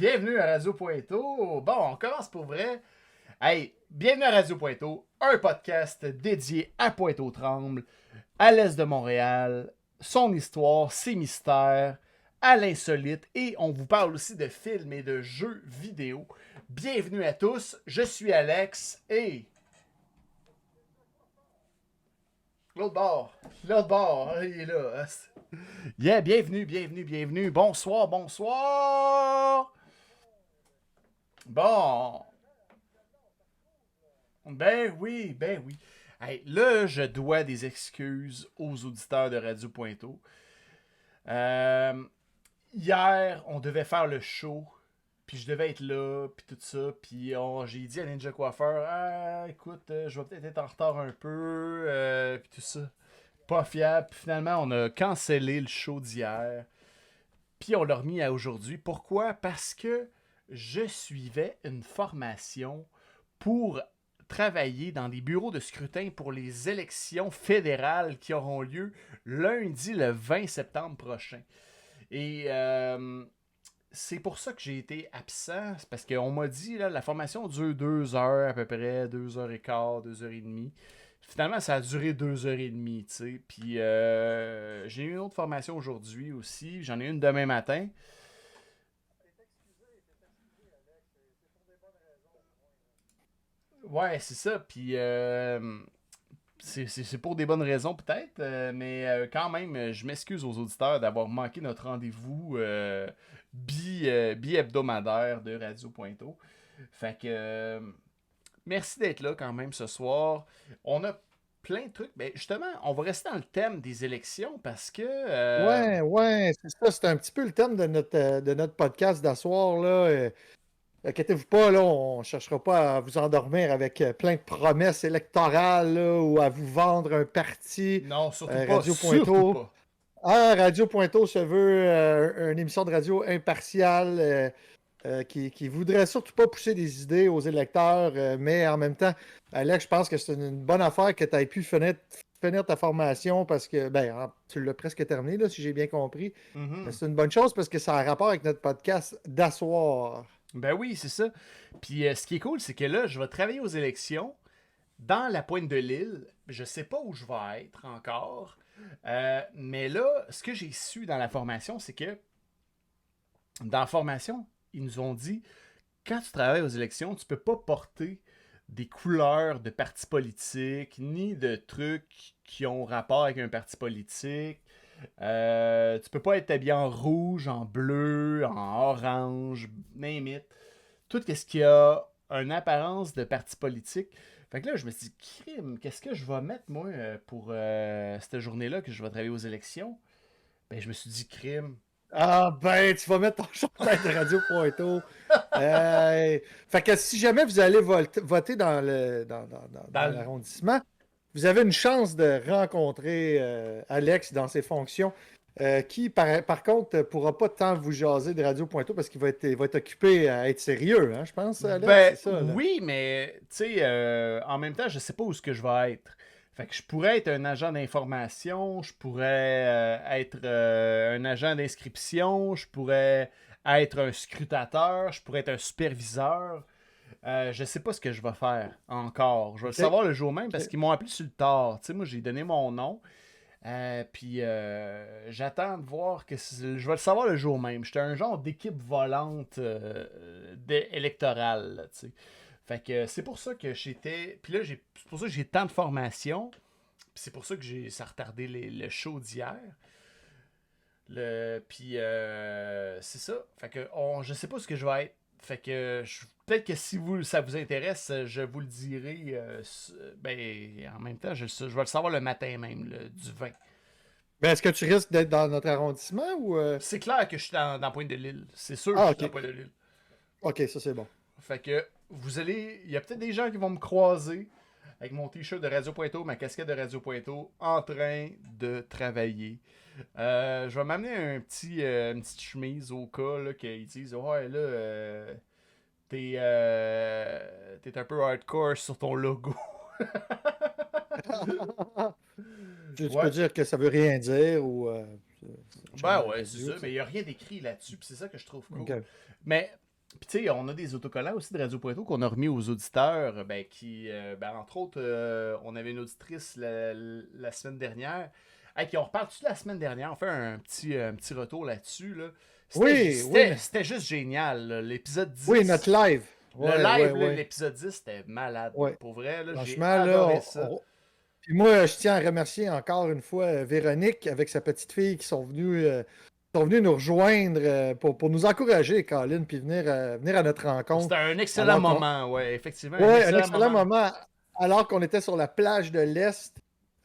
Bienvenue à Radio Pointeau. Bon, on commence pour vrai. Hey, bienvenue à Radio Pointeau, un podcast dédié à Pointe-aux-Trembles, à l'est de Montréal, son histoire, ses mystères, à l'insolite, et on vous parle aussi de films et de jeux vidéo. Bienvenue à tous, je suis Alex, et... L'autre bord, il est là. Yeah, bienvenue. Bonsoir. Bon, ben oui. Hey, là, je dois des excuses aux auditeurs de Radio Pointeau. Euh, Hier, on devait faire le show, puis je devais être là, puis tout ça, puis j'ai dit à Ninja Coiffeur, écoute, je vais peut-être être en retard un peu, puis tout ça. Pas fiable. Puis finalement, on a cancellé le show d'hier, puis on l'a remis à aujourd'hui. Pourquoi? Parce que je suivais une formation pour travailler dans des bureaux de scrutin pour les élections fédérales qui auront lieu lundi le 20 septembre prochain. Et c'est pour ça que j'ai été absent. C'est parce qu'on m'a dit là, la formation dure 2 heures à peu près, 2h15, 2h30. Finalement, ça a duré 2h30, tu sais. Puis j'ai eu une autre formation aujourd'hui aussi. J'en ai une demain matin. Ouais, c'est ça. Puis c'est pour des bonnes raisons peut-être, mais quand même, je m'excuse aux auditeurs d'avoir manqué notre rendez-vous bi-hebdomadaire de Radio Pointeau. Fait que merci d'être là quand même ce soir. On a plein de trucs. Ben, justement, on va rester dans le thème des élections parce que... Ouais, c'est ça. C'est un petit peu le thème de notre podcast d'asseoir, là. Inquiétez-vous pas, là, on ne cherchera pas à vous endormir avec plein de promesses électorales, là, ou à vous vendre un parti. non, surtout pas, Radio surtout Pointeau. pas. Radio Pointeau se veut une émission de radio impartiale qui voudrait surtout pas pousser des idées aux électeurs, mais en même temps, Alex, je pense que c'est une bonne affaire que tu aies pu finir ta formation parce que, tu l'as presque terminé, là, si j'ai bien compris. Mais Mhm. c'est une bonne chose parce que ça a rapport avec notre podcast d'asseoir. Ben oui, c'est ça. Puis ce qui est cool, c'est que là, je vais travailler aux élections dans la pointe de l'île. Je sais pas où je vais être encore. Mais là, ce que j'ai su dans la formation, c'est que dans la formation, ils nous ont dit quand tu travailles aux élections, tu peux pas porter des couleurs de partis politiques, ni de trucs qui ont rapport avec un parti politique. Tu peux pas être habillé en rouge, en bleu, en orange, name it. Tout ce qui a une apparence de parti politique. Fait que là, je me suis dit, crime, qu'est-ce que je vais mettre, moi, pour cette journée-là que je vais travailler aux élections? Ben, je me suis dit, crime. Ah ben, tu vas mettre ton chandail de Radio Pointeau. Fait que si jamais vous allez voter dans Dans le... l'arrondissement, vous avez une chance de rencontrer Alex dans ses fonctions, qui, par contre, ne pourra pas tant vous jaser de Radio Pointeau parce il va être occupé à être sérieux, hein, je pense, Alex, Ben, c'est ça, là. oui, mais, tu sais, en même temps, je sais pas où ce que je vais être. Fait que je pourrais être un agent d'information, je pourrais être un agent d'inscription, je pourrais être un scrutateur, je pourrais être un superviseur. Je sais pas ce que je vais faire encore. Je vais le OK? savoir le jour même parce OK. qu'ils m'ont appelé sur le tard. Tu sais, moi, j'ai donné mon nom. Puis j'attends de voir je vais le savoir le jour même. J'étais un genre d'équipe volante électorale, là, tu sais. Fait que c'est pour ça que j'étais. Puis là, c'est pour ça que j'ai tant de formations. Puis c'est pour ça que ça a retardé le show d'hier. Puis c'est ça. Fait que je sais pas ce que je vais être. Fait que peut-être que si ça vous intéresse, je vous le dirai. Ben, en même temps, je vais le savoir le matin même, du 20. Mais est-ce que tu risques d'être dans notre arrondissement ou... C'est clair que je suis dans Pointe de l'île. C'est sûr que je Ah, suis dans OK. Pointe de l'île. OK, ça c'est bon. Fait que vous allez. Il y a peut-être des gens qui vont me croiser avec mon t-shirt de Radio Pointeau, ma casquette de Radio Pointeau, en train de travailler. Je vais m'amener une petite chemise au cas là, qu'ils disent ouais, là, t'es un peu hardcore sur ton logo. Tu peux Ouais. dire que ça veut rien dire ou... c'est un Ben chandail ouais, c'est radio, ça, ça. mais il n'y a rien d'écrit là-dessus, puis c'est ça que je trouve cool. OK. Mais Puis tu sais, on a des autocollants aussi de Radio Pointeau qu'on a remis aux auditeurs, entre autres, on avait une auditrice la semaine dernière. Hey, puis on reparle tout la semaine dernière, on fait un petit retour là-dessus. Là. Oui, oui, C'était juste génial. Là. L'épisode 10, oui, notre live. le Ouais, ouais, live, là, ouais. l'épisode 10, c'était malade. Ouais. Pour vrai, là, j'ai Franchement, là, adoré ça. Puis moi, je tiens à remercier encore une fois Véronique avec sa petite fille qui sont venus nous rejoindre pour nous encourager, Colin, puis venir à notre rencontre. C'était un excellent Alors qu'on- moment, ouais, effectivement. Ouais, un excellent moment. Alors qu'on était sur la plage de l'Est.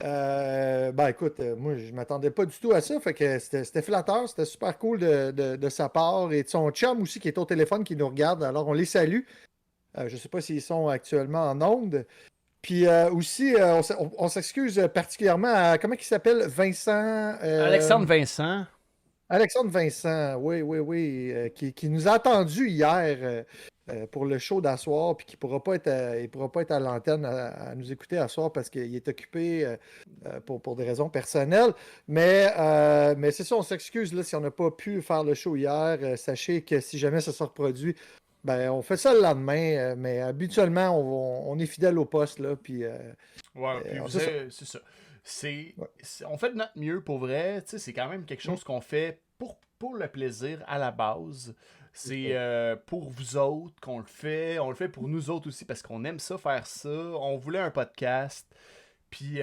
Ben écoute, moi je m'attendais pas du tout à ça. Fait que c'était flatteur, c'était super cool de sa part. Et de son chum aussi qui est au téléphone qui nous regarde. Alors on les salue. Je sais pas s'ils sont actuellement en onde. Puis aussi, on s'excuse particulièrement à comment il s'appelle? Vincent. Alexandre Vincent. Alexandre Vincent, oui, oui, oui, qui nous a attendus hier pour le show d'asseoir, puis qui il pourra pas être à l'antenne à nous écouter à soir parce qu'il est occupé pour des raisons personnelles. Mais c'est ça, on s'excuse là, si on n'a pas pu faire le show hier. Sachez que si jamais ça se reproduit, ben, on fait ça le lendemain, mais habituellement, on est fidèle au poste, là, puis Ouais, puis c'est ça. c'est ça. Ouais. On fait de notre mieux pour vrai. Tu sais, c'est quand même quelque Mm. chose qu'on fait pour le plaisir à la base. C'est pour vous autres qu'on le fait. On le fait pour nous autres aussi parce qu'on aime ça, faire ça. On voulait un podcast. Puis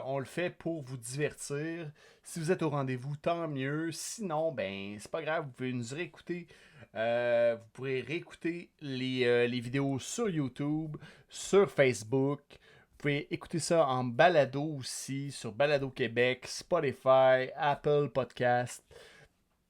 on le fait pour vous divertir. Si vous êtes au rendez-vous, tant mieux. Sinon, ben, c'est pas grave. Vous pouvez nous réécouter. Vous pourrez réécouter les vidéos sur YouTube, sur Facebook. Vous pouvez écouter ça en balado aussi, sur Balado Québec, Spotify, Apple Podcast.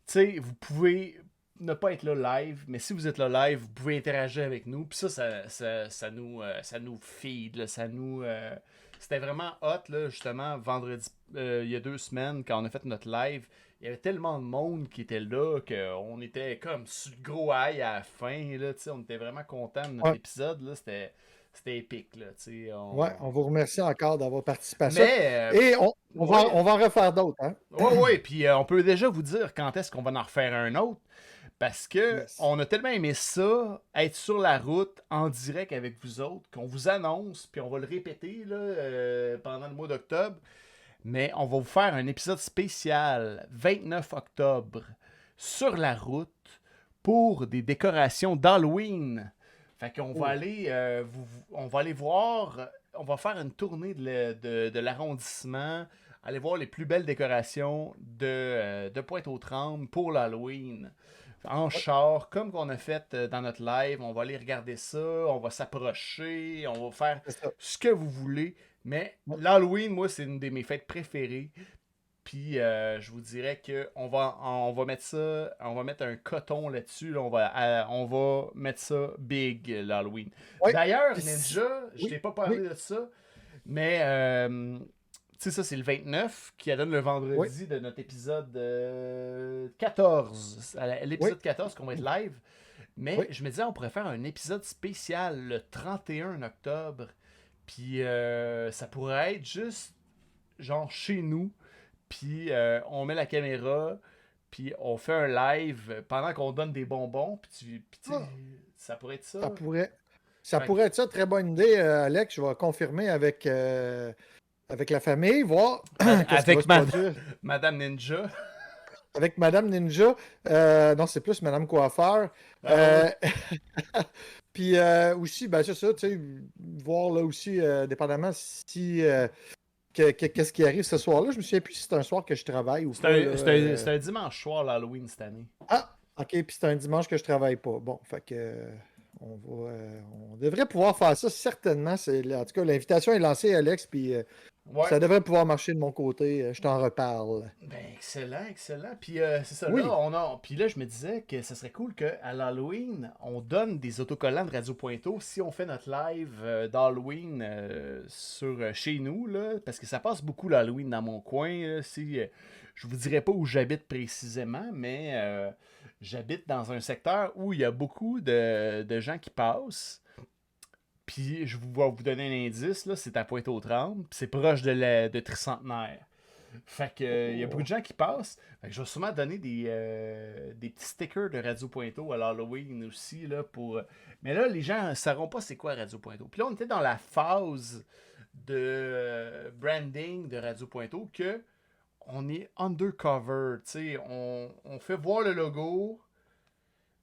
Tu sais, vous pouvez ne pas être là live, mais si vous êtes là live, vous pouvez interagir avec nous. Puis ça nous feed, là, c'était vraiment hot, là, justement, vendredi, il y a 2 semaines, quand on a fait notre live. Il y avait tellement de monde qui était là qu'on était comme sur le gros high à la fin. Là, on était vraiment contents de notre Ouais, épisode. Là, c'était épique. Là, ouais, on vous remercie encore d'avoir participé à ça. Mais, Et ouais, on va en refaire d'autres, hein? ouais, puis on peut déjà vous dire quand est-ce qu'on va en refaire un autre. Parce que Yes. on a tellement aimé ça, être sur la route en direct avec vous autres, qu'on vous annonce, puis on va le répéter là, pendant le mois d'octobre. Mais on va vous faire un épisode spécial 29 octobre sur la route pour des décorations d'Halloween. Fait qu'on va Oh. aller, on va aller voir, on va faire une tournée de l'arrondissement, aller voir les plus belles décorations de Pointe-aux-Trembles pour l'Halloween. En Ouais, char, comme qu'on a fait dans notre live, on va aller regarder ça, on va s'approcher, on va faire c'est ça. ce que vous voulez. Mais Ouais, l'Halloween, moi, c'est une de mes fêtes préférées. Puis je vous dirais que on va mettre ça, on va mettre un coton là-dessus. Là, on va mettre ça big l'Halloween. ouais. D'ailleurs, Puis Ninja, je oui, t'ai pas oui, parlé de ça, mais tu sais, ça c'est le 29 qui donne le oui, vendredi de notre épisode 14. oui, L'épisode 14 qu'on va être live. Mais oui. je me disais, on pourrait faire un épisode spécial le 31 octobre. Puis ça pourrait être juste genre chez nous. Puis on met la caméra. Puis on fait un live pendant qu'on donne des bonbons. Puis tu sais, Ah, ça pourrait être ça ça. pourrait. Ça Fait que, pourrait être ça, très bonne idée, Alex. Je vais confirmer avec la famille, voir qu'est-ce qui va avec se produire. Madame Ninja. Avec Madame Ninja. Non, c'est plus Madame Coiffeur. Ah oui. Euh, Puis aussi, ben c'est ça, tu sais, voir là aussi, dépendamment si qu'est-ce qui arrive ce soir-là. Je me souviens plus si c'est un soir que je travaille ou pas. Là, C'est un dimanche soir l'Halloween cette année. Ah, ok, puis c'est un dimanche que je travaille pas. Bon, fait que on devrait pouvoir faire ça certainement. En tout cas, l'invitation est lancée, Alex, puis Ouais. ça devrait pouvoir marcher de mon côté. Je t'en reparle. Ben, excellent, excellent. Puis c'est ça, là, Oui, Puis là, je me disais que ce serait cool qu'à l'Halloween, on donne des autocollants de Radio Pointeau si on fait notre live d'Halloween chez nous, là, parce que ça passe beaucoup l'Halloween dans mon coin. Là, je vous dirais pas où j'habite précisément, mais j'habite dans un secteur où il y a beaucoup de gens qui passent. Puis je vais vous donner un indice, là, c'est à Pointe-aux-Trembles, puis c'est proche de Tricentenaire. Fait que, il y a beaucoup de gens qui passent. Fait que je vais sûrement donner des petits stickers de Radio Pointeau à l'Halloween aussi. Là, pour... Mais là, les gens ne sauront pas c'est quoi Radio Pointeau. Puis là, on était dans la phase de branding de Radio Pointeau que on est undercover. On fait voir le logo,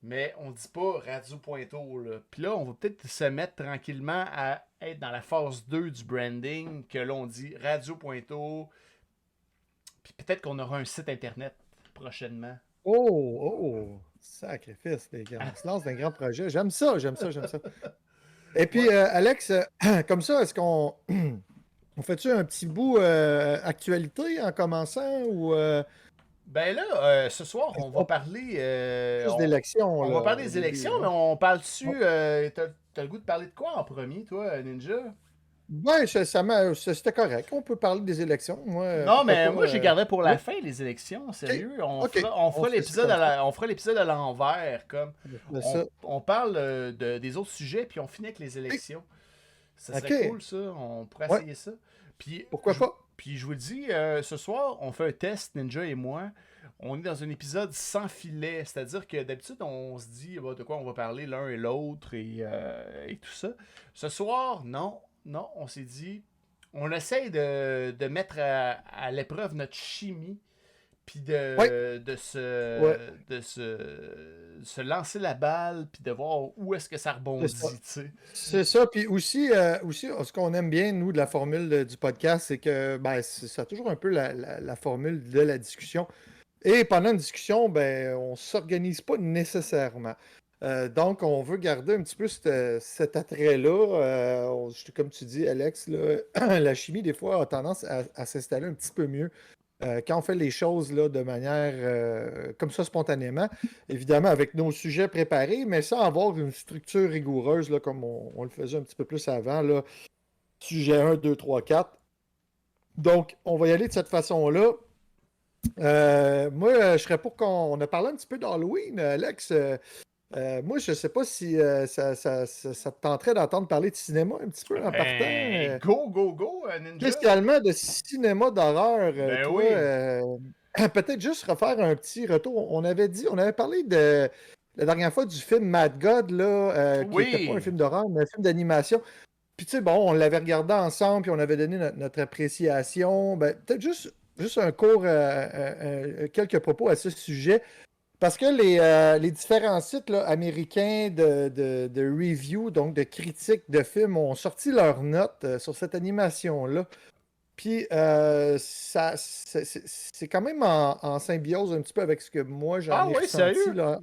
mais on dit pas Radio Pointeau. Là. Puis là, on va peut-être se mettre tranquillement à être dans la phase 2 du branding, que là, on dit Radio Pointeau. Puis peut-être qu'on aura un site internet prochainement. Oh, sacrifice, les gars. On se lance d'un grand projet. J'aime ça. Et puis, Alex, comme ça, est-ce qu'on on fait-tu un petit bout actualité en commençant ou Ben là, ce soir, on va parler. juste d'élections? On là, va parler au des début, élections, mais là? on parle dessus. T'as le goût de parler de quoi en premier, toi, Ninja? Ouais, c'était correct. On peut parler des élections. Moi, Non, pourquoi mais pas. moi, j'ai gardé pour la Oui, fin les élections, sérieux. OK. On On fera fait ça l'épisode comme ça. on fera l'épisode à l'envers, comme On fait ça. on parle des autres sujets, puis on finit avec les élections. Ça serait OK. cool, ça. On pourrait Ouais, essayer ça. Puis, pourquoi pas? puis je vous le dis, ce soir, on fait un test, Ninja et moi. On est dans un épisode sans filet. C'est-à-dire que d'habitude, on se dit de quoi on va parler l'un et l'autre et tout ça. Ce soir, non. Non, on s'est dit, on essaye de mettre à l'épreuve notre chimie, puis Oui, ouais, se lancer la balle, puis de voir où est-ce que ça c'est ça. rebondit, tu sais. C'est ça. Puis aussi, ce qu'on aime bien, nous, de la formule du podcast, c'est que ben, ça a toujours un peu la formule de la discussion. Et pendant une discussion, ben, on ne s'organise pas nécessairement. Donc, on veut garder un petit peu cet attrait-là. Comme tu dis, Alex, là, la chimie, des fois, a tendance à s'installer un petit peu mieux quand on fait les choses là, de manière comme ça, spontanément. Évidemment, avec nos sujets préparés, mais sans avoir une structure rigoureuse, là, comme on le faisait un petit peu plus avant. Là. Sujet 1, 2, 3, 4. Donc, on va y aller de cette façon-là. Moi, je serais pour qu'on a parlé un petit peu d'Halloween, Alex. Moi, je ne sais pas si ça te tenterait d'entendre parler de cinéma un petit peu en partant. Ben, go, Ninja. Spécialement de cinéma d'horreur, Ben toi. oui. Peut-être juste refaire un petit retour. On avait parlé de la dernière fois du film Mad God, là, qui n'était pas un Oui. film d'horreur, mais un film d'animation. Puis, tu sais, bon, on l'avait regardé ensemble, puis on avait donné notre appréciation. Ben, peut-être juste un court, quelques propos à ce sujet. Parce que les différents sites là, américains de review, donc de critiques de films, ont sorti leurs notes sur cette animation-là. Puis, c'est quand même en symbiose un petit peu avec ce que moi j'en Ah ai oui, ressenti sérieux? là.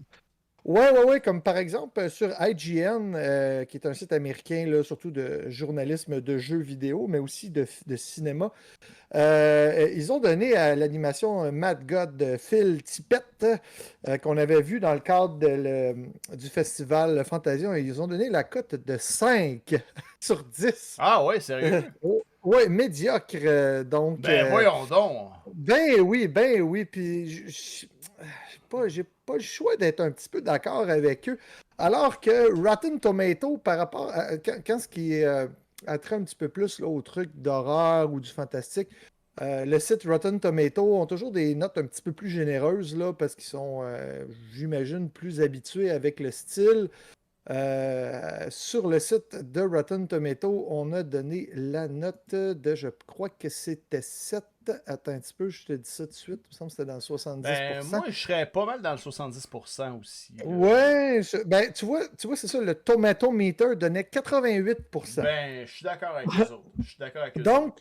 Ouais, comme par exemple sur IGN, qui est un site américain, là, surtout de journalisme de jeux vidéo, mais aussi de cinéma. Ils ont donné à l'animation Mad God de Phil Tippett, qu'on avait vu dans le cadre du festival Fantasia. Ils ont donné la cote de 5 sur 10. Ah ouais, sérieux? Ouais, médiocre. Donc, Ben voyons donc. ben oui. Puis, j'ai pas le choix d'être un petit peu d'accord avec eux. Alors que Rotten Tomato, par rapport à quand ce qui est attrait un petit peu plus là, au truc d'horreur ou du fantastique, le site Rotten Tomato ont toujours des notes un petit peu plus généreuses là, parce qu'ils sont, j'imagine, plus habitués avec le style. Sur le site de Rotten Tomato, on a donné la note de, je crois que c'était 7. Attends un petit peu, je te dis ça tout de suite. Il me semble que c'était dans le Ben 70%. moi, je serais pas mal dans le 70% aussi, là. Ouais, ben, tu vois, c'est ça, le Tomato Meter donnait 88%. Ben, je suis d'accord avec eux autres. Je suis d'accord avec eux autres. Donc,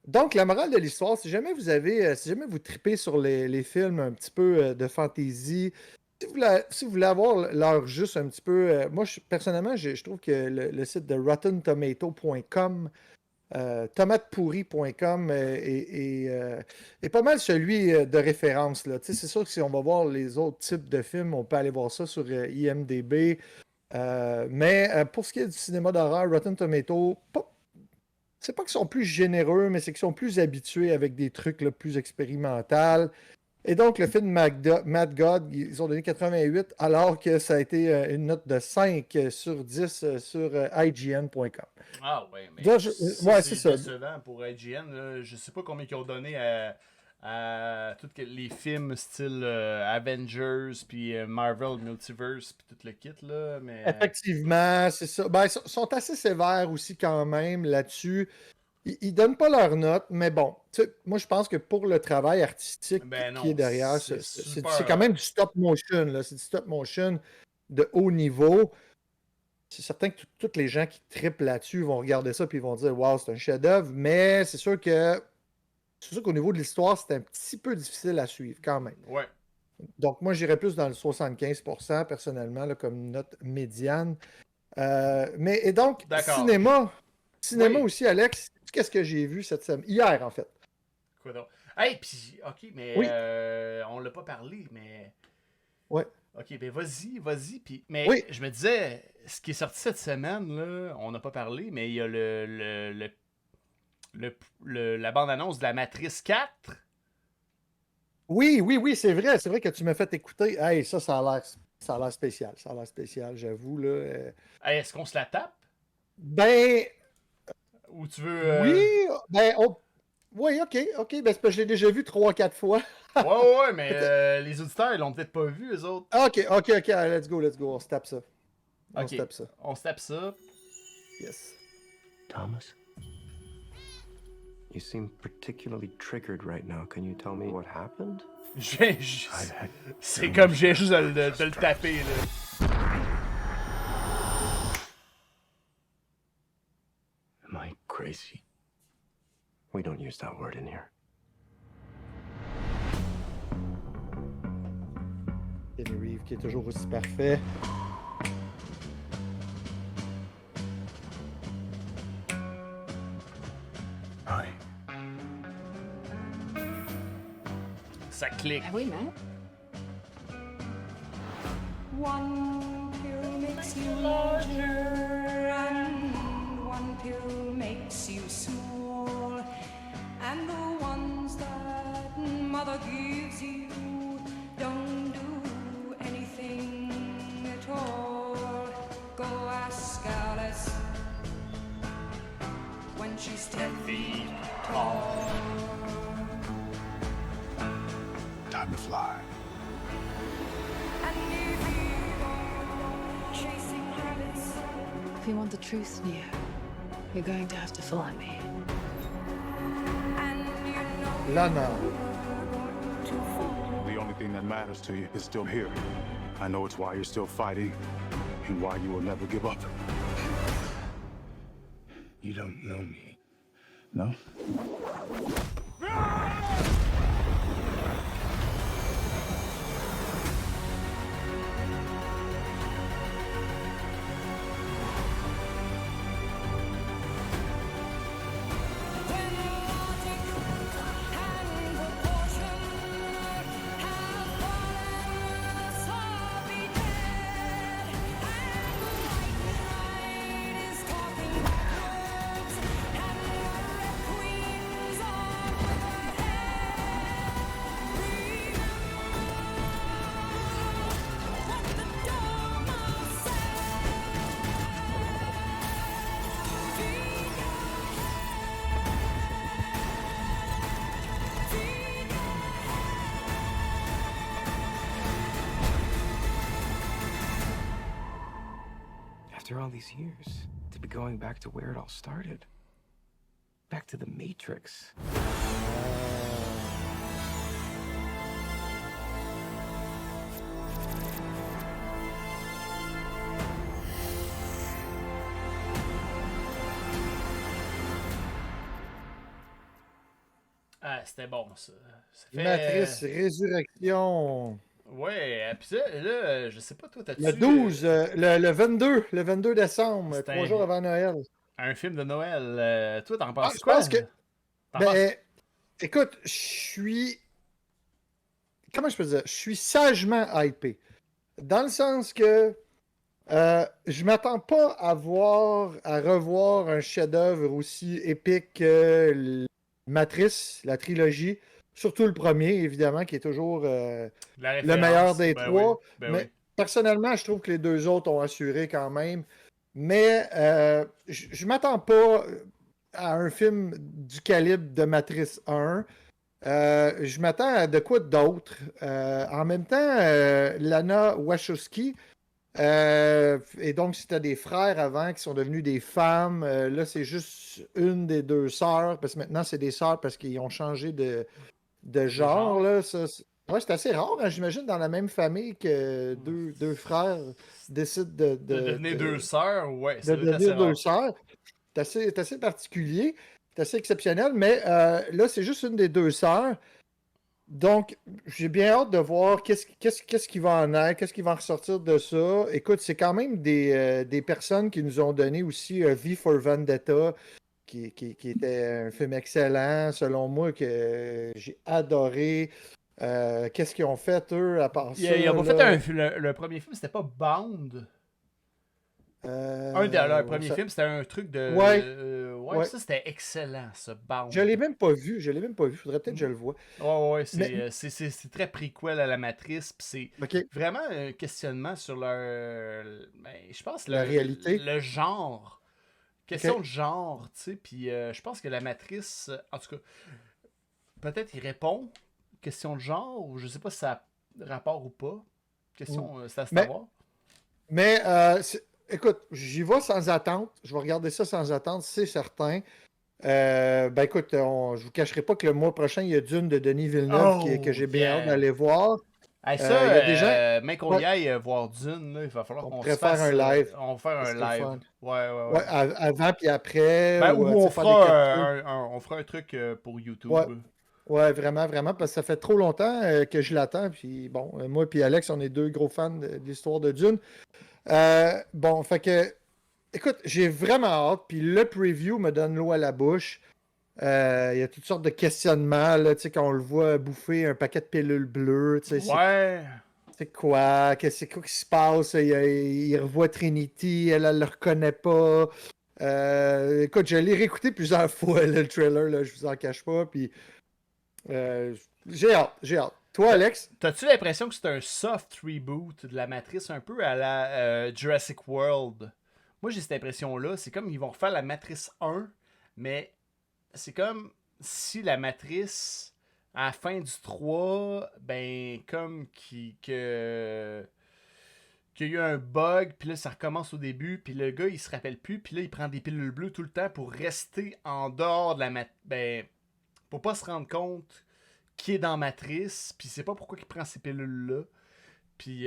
donc, la morale de l'histoire, si jamais vous tripez sur les films un petit peu de fantasy, si vous voulez avoir l'heure juste un petit peu, moi, personnellement, je trouve que le site de RottenTomato.com, tomatepourri.com est pas mal celui de référence, là. Tu sais, c'est sûr que si on va voir les autres types de films, on peut aller voir ça sur IMDb. Mais pour ce qui est du cinéma d'horreur, Rotten Tomato, c'est pas qu'ils sont plus généreux, mais c'est qu'ils sont plus habitués avec des trucs là, plus expérimentaux. Et donc, le film Mad God, ils ont donné 88, alors que ça a été une note de 5 sur 10 sur IGN.com. Ah ouais, mais Donc, ça, ouais, c'est c'est ça. décevant pour IGN, là. Je sais pas combien ils ont donné à les films style Avengers, puis Marvel Multiverse, puis tout le kit, là. Mais, Effectivement, c'est ça. Ben, ils sont assez sévères aussi quand même là-dessus. Ils donnent pas leurs notes, mais bon, tu sais, moi je pense que pour le travail artistique ben qui est non, derrière, c'est super. c'est quand même du stop motion, là. C'est du stop motion de haut niveau. C'est certain que tous les gens qui trippent là-dessus vont regarder ça et vont dire waouh, c'est un chef-d'œuvre, mais c'est sûr qu'au niveau de l'histoire, c'est un petit peu difficile à suivre quand même. Ouais. Donc, moi, j'irais plus dans le 75% personnellement, là, comme note médiane. Et donc, D'accord. cinéma Oui. aussi, Alex, qu'est-ce que j'ai vu cette semaine? Hier, en fait. Quoi donc? Hey, puis, ok, mais Oui, on l'a pas parlé, mais. ouais, Ok, ben vas-y. Puis, mais oui. je me disais, ce qui est sorti cette semaine, là, on n'a pas parlé, mais il y a la bande-annonce de la Matrice 4. Oui, c'est vrai. C'est vrai que tu m'as fait écouter. Hey, ça a l'air spécial. Ça a l'air spécial, j'avoue, là. Hey, est-ce qu'on se la tape? Ben, Ou tu veux. oui, oui, ok. Ben, c'est parce que je l'ai déjà vu 3, 4 fois. Ouais, mais Fait que- les auditeurs, ils l'ont peut-être pas vu, eux autres. ok, let's go. On se tape ça. On se Ok, tape ça. on se tape ça. Yes. Thomas? You seem particularly triggered right now. Can you tell me what happened? C'est comme j'ai juste de le taper, là. Am I crazy? We don't use that word in here. Kenny Reeves qui est toujours aussi parfait. Hi. Ça clique. Have we met? One pill makes you larger, and one pill makes you small. And the ones that mother gives you don't do anything at all. Go ask Alice when she's 10 feet tall. Time to fly. And if you go chasing rabbits, If you want the truth, Neo, you're going to have to follow me. and you know Lana. to fall. The only thing that matters to you is still here. I know it's why you're still fighting and why you will never give up. You don't know me. No? When logic and proportion have fallen, us all be dead. And the right is talking backwards, and the red queens are overhead. Remember what the Dharma After all these years, to be going back to where it all started. Back to the Matrix. Ah, c'était bon, ça. Ça fait... Matrice Résurrection. Ouais, puis ça, là, je sais pas, toi, t'as-tu... Le 12, le 22 décembre, C'est 3 jours avant Noël. un film de Noël. Toi, t'en penses Je quoi? pense que. T'en penses- Ben, écoute, je suis. Comment je peux dire? Je suis sagement hypé. Dans le sens que je m'attends pas à revoir un chef-d'œuvre aussi épique que Matrice, la trilogie. Surtout le premier, évidemment, qui est toujours La le meilleur référence, des ben trois. oui, ben mais oui. personnellement, je trouve que les deux autres ont assuré quand même. Mais je m'attends pas à un film du calibre de Matrice 1. Je m'attends à de quoi d'autre. En même temps, Lana Wachowski, et donc c'était des frères avant qui sont devenus des femmes. Là, c'est juste une des deux sœurs, parce que maintenant, c'est des sœurs parce qu'ils ont changé de genre. Là. Ouais, c'est assez rare, hein, j'imagine, dans la même famille que deux frères décident De devenir deux sœurs, ouais, de ça doit être assez devenir deux rare. sœurs. C'est assez particulier, c'est assez exceptionnel, mais là, c'est juste une des deux sœurs. Donc, j'ai bien hâte de voir qu'est-ce qui va en être, qu'est-ce qui va en ressortir de ça. Écoute, c'est quand même des personnes qui nous ont donné aussi V for Vendetta, qui était un film excellent, selon moi, que j'ai adoré. Qu'est-ce qu'ils ont fait, eux, à part ça? Ils ont pas là? fait le premier film, c'était pas Bound. Euh, Le premier ça- film, c'était un truc de. Ouais. Ouais, Ouais. ça c'était excellent, ce Bound. Je l'ai même pas vu, faudrait peut-être que je le vois. Ouais, Mais- c'est très prequel à la Matrice, pis c'est OK. vraiment un questionnement sur leur. Ben, je pense La réalité. Le genre. Question Ok. de genre, tu sais, puis je pense que la Matrice, en tout cas, peut-être il répond, question de genre, ou je sais pas si ça a rapport ou pas. Question, c'est à Mais- savoir. Mais écoute, j'y vais sans attente. Je vais regarder ça sans attente, c'est certain. Ben écoute, je vous cacherai pas que le mois prochain, il y a Dune de Denis Villeneuve que j'ai bien yeah. hâte d'aller voir. Hey, il y a des gens- mais qu'on y Ouais. aille voir Dune, là, il va falloir On qu'on pourrait se fasse faire un live. on va faire Ça un serait live. fun. Ouais. Ouais, avant puis après. Ben, ou, ou tu on sais, faire des fera, capsules. on fera un truc pour YouTube. Ouais. Ouais, vraiment, parce que ça fait trop longtemps que je l'attends. Puis bon, moi et Alex, on est deux gros fans de l'histoire de Dune. Bon, fait que, écoute, j'ai vraiment hâte. Puis le preview me donne l'eau à la bouche. Il y a toutes sortes de questionnements, là, tu sais, quand on le voit bouffer un paquet de pilules bleues, tu sais, Ouais. c'est quoi? C'est quoi qui se passe? Il revoit Trinity, elle le reconnaît pas. Écoute, je l'ai réécouté plusieurs fois, là, le trailer, là, je vous en cache pas. Puis j'ai hâte. Toi, Alex? T'as-tu l'impression que c'est un soft reboot de la Matrice un peu à la Jurassic World? Moi, j'ai cette impression-là. C'est comme ils vont refaire la Matrice 1, mais c'est comme si la Matrice, à la fin du 3, ben, comme qu'il y a eu un bug, puis là, ça recommence au début, puis le gars, il se rappelle plus, puis là, il prend des pilules bleues tout le temps pour rester en dehors de la Matrice. Ben, pour pas se rendre compte qu'il est dans Matrice, puis il sait pas pourquoi il prend ces pilules-là. Puis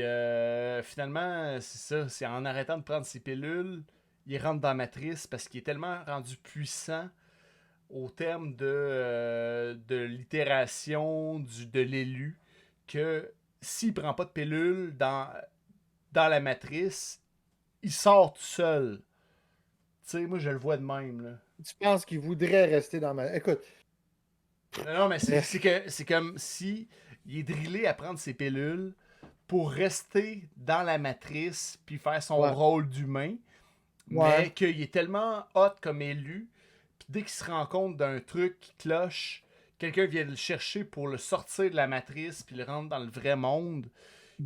finalement, c'est ça, c'est en arrêtant de prendre ces pilules, il rentre dans Matrice parce qu'il est tellement rendu puissant au terme de l'itération de l'élu que s'il prend pas de pilule dans la Matrice, il sort tout seul. Tu sais, moi je le vois de même, là. Tu penses qu'il voudrait rester dans ma... Écoute, Non, mais c'est comme si il est drillé à prendre ses pilules pour rester dans la Matrice puis faire son Ouais. rôle d'humain, Ouais. mais qu'il est tellement hot comme élu, puis dès qu'il se rend compte d'un truc qui cloche, quelqu'un vient le chercher pour le sortir de la Matrice puis le rendre dans le vrai monde,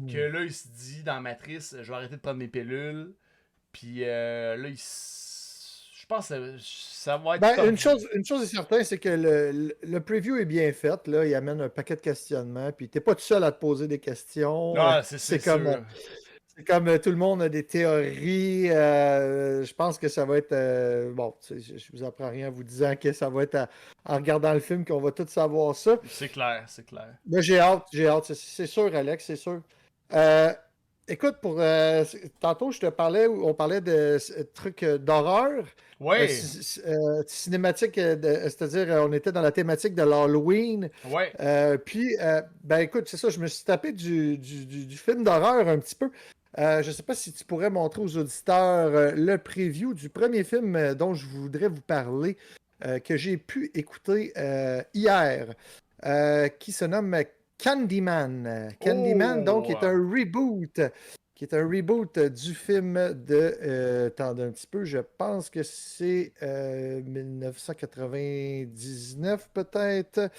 que là il se dit dans la Matrice, je vais arrêter de prendre mes pilules, puis là je pense que ça va être ben, top. une chose est certaine, c'est que le preview est bien fait. Là, il amène un paquet de questionnements. Puis t'es pas tout seul à te poser des questions. Ah, c'est comme, sûr. c'est comme tout le monde a des théories. Je pense que ça va être. Bon, je vous apprends rien en vous disant que ça va être en regardant le film qu'on va tout savoir ça. C'est clair. Là, j'ai hâte. C'est sûr, Alex, c'est sûr. Écoute, tantôt, on parlait de trucs d'horreur. Ouais. Cinématique, c'est-à-dire, on était dans la thématique de l'Halloween. Ouais. Puis, ben écoute, c'est ça, je me suis tapé du film d'horreur un petit peu. Je ne sais pas si tu pourrais montrer aux auditeurs le preview du premier film dont je voudrais vous parler, que j'ai pu écouter hier, qui se nomme Candyman. Candyman, donc, est un reboot. Qui est un reboot du film de... attendez un petit peu, je pense que c'est 1999 peut-être.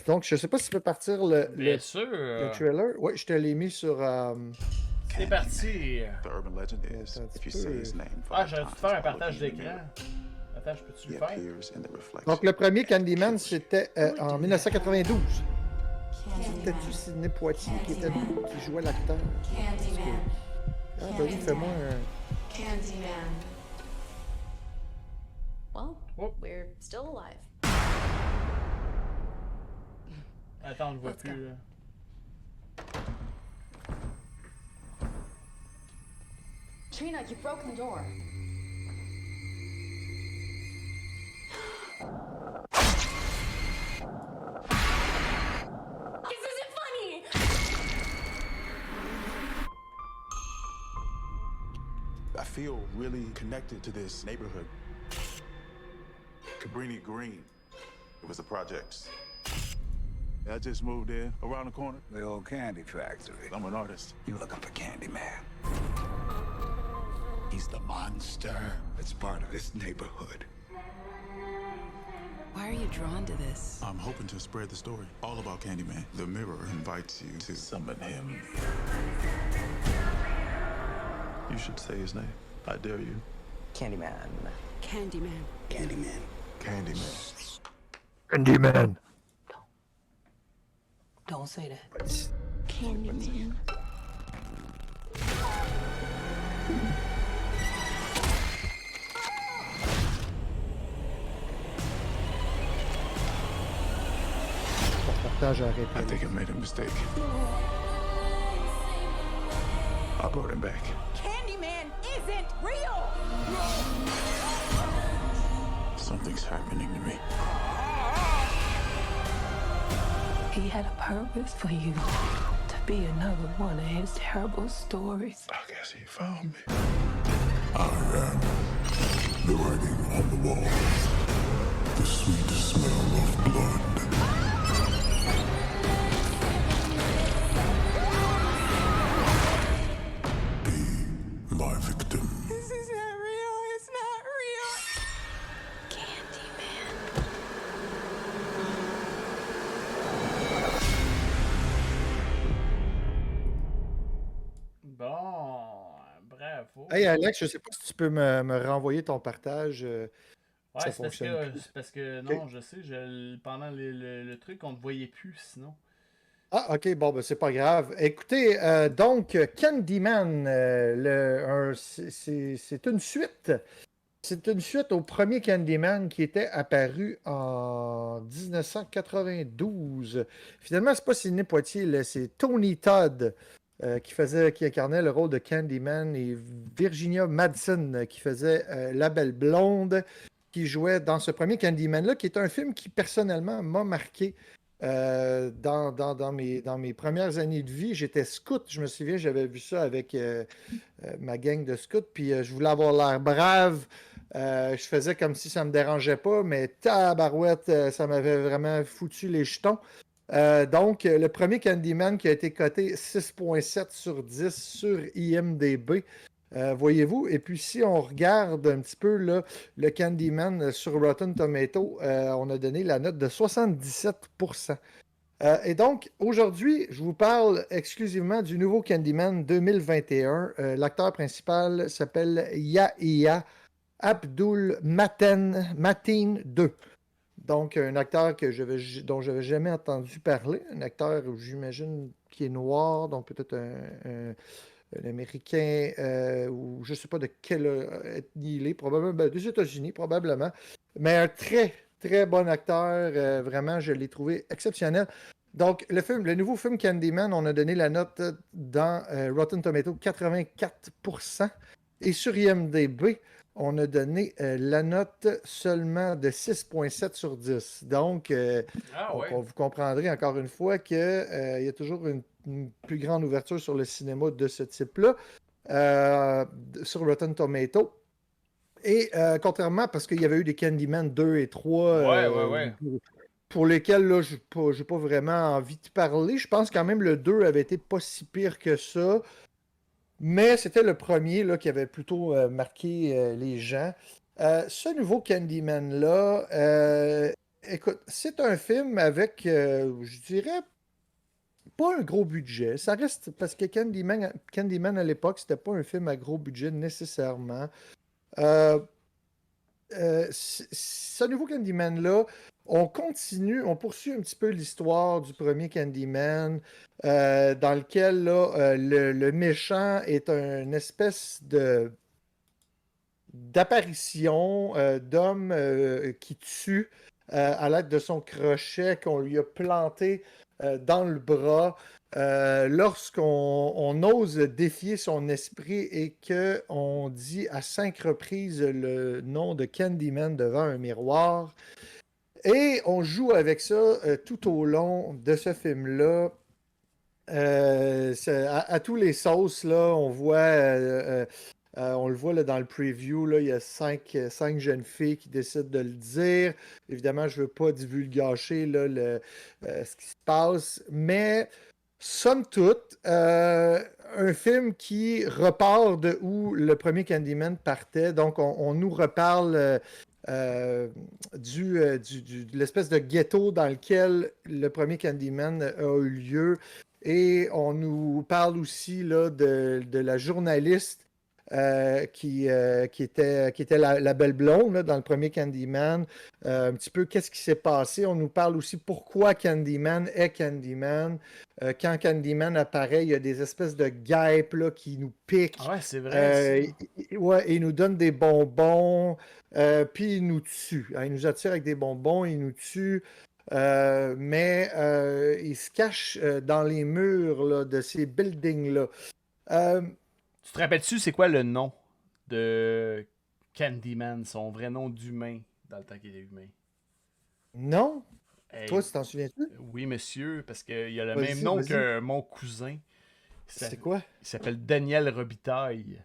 Donc, je ne sais pas si tu peux partir Bien sûr. le trailer. Oui, je te l'ai mis sur... C'est parti. The urban legend is, Attends un if you petit say peu. his name Ah, 5 j'aurais dû times, faire un all of partage you will d'écran. know. Attends, je peux-tu He le faire? appears in the reflection. Donc, le premier Candyman, c'était en 1992. C'était-tu Sidney Poitier qui jouait l'acteur? Candyman. Ah, ben oui, fais-moi un... Candyman. Well, Whoop. we're still alive. Attends, on le voit Let's plus. go. Là. Trina, you broke the door. This isn't funny! I feel really connected to this neighborhood. Cabrini Green. It was the projects. I just moved in around the corner. The old candy factory. I'm an artist. You looking for Candyman? He's the monster that's part of this neighborhood. Why are you drawn to this? I'm hoping to spread the story all about Candyman. The mirror invites you to summon him. You should say his name. I dare you. Candyman. Candyman. Candyman. Candyman. Candyman. Don't say that. Candyman. Pourtant, j'ai arrêté. I think I made a mistake. I brought him back. Candyman isn't real! Something's happening to me. He had a purpose for you to be another one of his terrible stories. I guess he found me. I am the writing on the wall. The sweet smell of blood. Be my victim. This isn't real, it's not real! Candyman. Bon, bravo. Hey, Alex, je sais pas si tu peux me renvoyer ton partage. ouais, ça c'est parce fonctionne que, plus. c'est parce que non, je sais, pendant le truc, on ne te voyait plus sinon. Ah, ok, bon, ben c'est pas grave. Écoutez, donc, Candyman, c'est une suite. C'est une suite au premier Candyman qui était apparu en 1992. Finalement, c'est pas Sidney Poitier, là, c'est Tony Todd qui incarnait le rôle de Candyman et Virginia Madsen qui faisait la belle blonde qui jouait dans ce premier Candyman-là, qui est un film qui personnellement m'a marqué. Dans mes premières années de vie, j'étais scout. Je me souviens, j'avais vu ça avec ma gang de scouts, puis je voulais avoir l'air brave. Je faisais comme si ça me dérangeait pas, mais tabarouette, ça m'avait vraiment foutu les jetons. Donc, le premier Candyman qui a été coté 6,7 sur 10 sur IMDb. Voyez-vous, et puis si on regarde un petit peu là, le Candyman sur Rotten Tomato, on a donné la note de 77%. Et donc, aujourd'hui, je vous parle exclusivement du nouveau Candyman 2021. L'acteur principal s'appelle Yahya Abdul Mateen 2. Donc, un acteur dont je n'avais jamais entendu parler. Un acteur, j'imagine, qui est noir, donc peut-être un Américain, ou je ne sais pas de quelle ethnie il est, probablement des États-Unis, probablement. Mais un très, très bon acteur. Vraiment, je l'ai trouvé exceptionnel. Donc, le nouveau film Candyman, on a donné la note dans Rotten Tomato 84%. Et sur IMDb, on a donné la note seulement de 6,7 sur 10. Donc, vous comprendrez encore une fois qu'il y a toujours une plus grande ouverture sur le cinéma de ce type-là sur Rotten Tomato. Et contrairement, parce qu'il y avait eu des Candyman 2 et 3 pour lesquels là, je n'ai pas vraiment envie de parler. Je pense quand même le 2 avait été pas si pire que ça. Mais c'était le premier là, qui avait plutôt marqué les gens. Ce nouveau Candyman-là, écoute, c'est un film avec, je dirais, pas un gros budget. Ça reste parce que Candyman à l'époque, c'était pas un film à gros budget nécessairement. ce nouveau Candyman-là, on poursuit un petit peu l'histoire du premier Candyman, dans lequel là, le méchant est une espèce d'apparition d'homme qui tue à l'aide de son crochet qu'on lui a planté dans le bras. Lorsqu'on ose défier son esprit et qu'on dit à 5 reprises le nom de Candyman devant un miroir. Et on joue avec ça tout au long de ce film-là. À tous les sauces, là, on voit, on le voit là, dans le preview, là, il y a 5 jeunes filles qui décident de le dire. Évidemment, je ne veux pas divulgacher là, ce qui se passe, mais somme toute, un film qui repart de où le premier Candyman partait. Donc, on nous reparle de l'espèce de ghetto dans lequel le premier Candyman a eu lieu. Et on nous parle aussi là, de la journaliste qui était la belle blonde là, dans le premier Candyman. Un petit peu qu'est-ce qui s'est passé. On nous parle aussi pourquoi Candyman est Candyman. Quand Candyman apparaît, il y a des espèces de guêpes là, qui nous piquent. Ah ouais, c'est vrai. Ouais, il nous donne des bonbons, puis il nous tue. Hein, il nous attire avec des bonbons, il nous tue. Mais il se cache dans les murs là, de ces buildings-là. Tu te rappelles-tu, c'est quoi le nom de Candyman, son vrai nom d'humain, dans le temps qu'il est humain? Non? Hey, toi, tu t'en souviens-tu? Oui, monsieur, parce qu'il a le Vas-y, même nom vas-y. que mon cousin. C'est quoi? Il s'appelle Daniel Robitaille.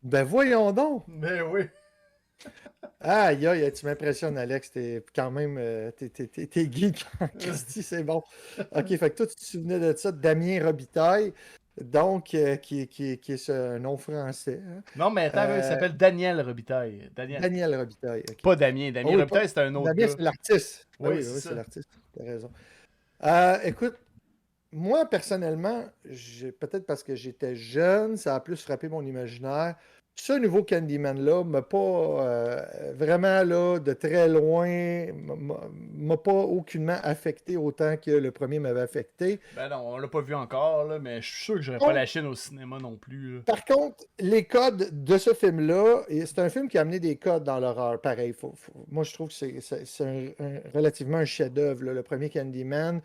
Ben voyons donc! Mais oui. Aïe, aïe, tu m'impressionnes, Alex. T'es quand même. T'es geek en Christy, c'est bon. Ok, fait que toi, tu te souvenais de ça, Damien Robitaille, donc, qui est un nom français. Hein? Non, mais attends, il s'appelle Daniel Robitaille. Daniel Robitaille. ok. Pas Damien. Damien Oh, oui, Robitaille, pas- c'est un autre Damien, gars. c'est l'artiste. Oui, Ah oui, c'est oui, ça. c'est l'artiste. T'as raison. Écoute, moi, personnellement, peut-être parce que j'étais jeune, ça a plus frappé mon imaginaire. Ce nouveau Candyman-là m'a pas vraiment là, de très loin, m'a pas aucunement affecté autant que le premier m'avait affecté. Ben non, on l'a pas vu encore, là, mais je suis sûr que j'aurais Oh. pas la chaîne au cinéma non plus. Là. Par contre, les codes de ce film-là, et c'est un film qui a amené des codes dans l'horreur, pareil. Moi, je trouve que c'est relativement un chef-d'œuvre, là, le premier Candyman.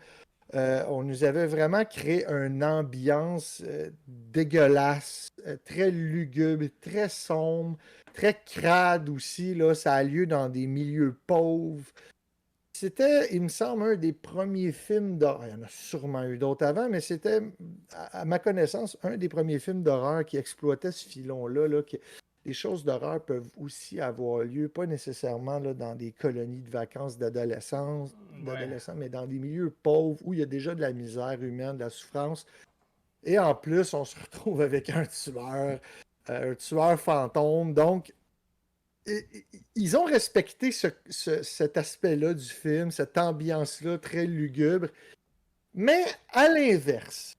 On nous avait vraiment créé une ambiance dégueulasse, très lugubre, très sombre, très crade aussi. Là, ça a lieu dans des milieux pauvres. C'était, il me semble, un des premiers films d'horreur. Il y en a sûrement eu d'autres avant, mais c'était, à ma connaissance, un des premiers films d'horreur qui exploitait ce filon-là. Là, que les choses d'horreur peuvent aussi avoir lieu, pas nécessairement là, dans des colonies de vacances d'adolescents, mais dans des milieux pauvres où il y a déjà de la misère humaine, de la souffrance. Et en plus, on se retrouve avec un tueur fantôme. Donc, ils ont respecté cet aspect-là du film, cette ambiance-là très lugubre. Mais à l'inverse,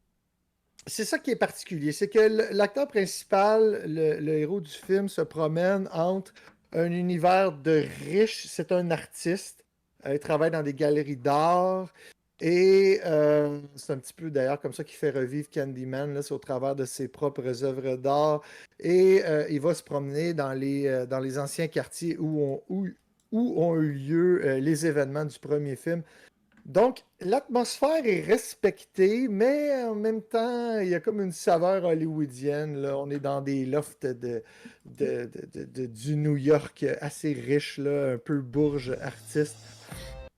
c'est ça qui est particulier, c'est que l'acteur principal, le héros du film, se promène entre un univers de riches, c'est un artiste, il travaille dans des galeries d'art, et c'est un petit peu d'ailleurs comme ça qu'il fait revivre Candyman, là, c'est au travers de ses propres œuvres d'art, et il va se promener dans les anciens quartiers où ont eu lieu les événements du premier film. Donc, l'atmosphère est respectée, mais en même temps, il y a comme une saveur hollywoodienne. Là. On est dans des lofts du New York assez riche, là, un peu bourge artiste.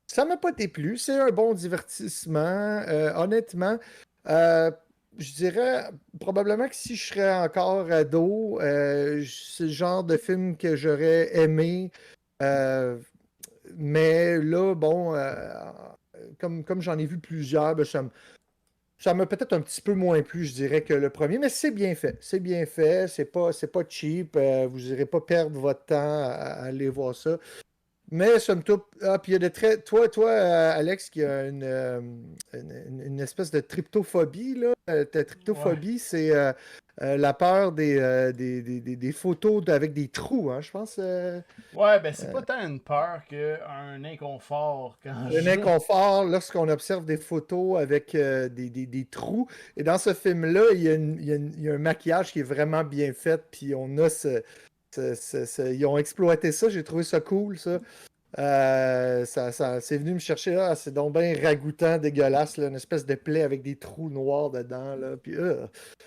Ça m'a pas déplu. C'est un bon divertissement. Honnêtement, je dirais probablement que si je serais encore ado, c'est le genre de film que j'aurais aimé. Mais là, bon... Comme j'en ai vu plusieurs, ben, ça m'a peut-être un petit peu moins plu, je dirais, que le premier, mais c'est bien fait. C'est bien fait, c'est pas cheap, vous n'irez pas perdre votre temps à aller voir ça. Mais somme toute, puis il y a de très... Toi, Alex, qui a une espèce de tryptophobie, là. Ta tryptophobie, c'est la peur des photos avec des trous, hein, je pense. Ouais, ben c'est pas tant une peur qu'un inconfort quand Un inconfort lorsqu'on observe des photos avec des trous. Et dans ce film-là, il y a un maquillage qui est vraiment bien fait. Puis on a ils ont exploité ça. J'ai trouvé ça cool, ça. C'est venu me chercher là. C'est donc bien ragoûtant, dégueulasse. Là, une espèce de plaie avec des trous noirs dedans. Là, puis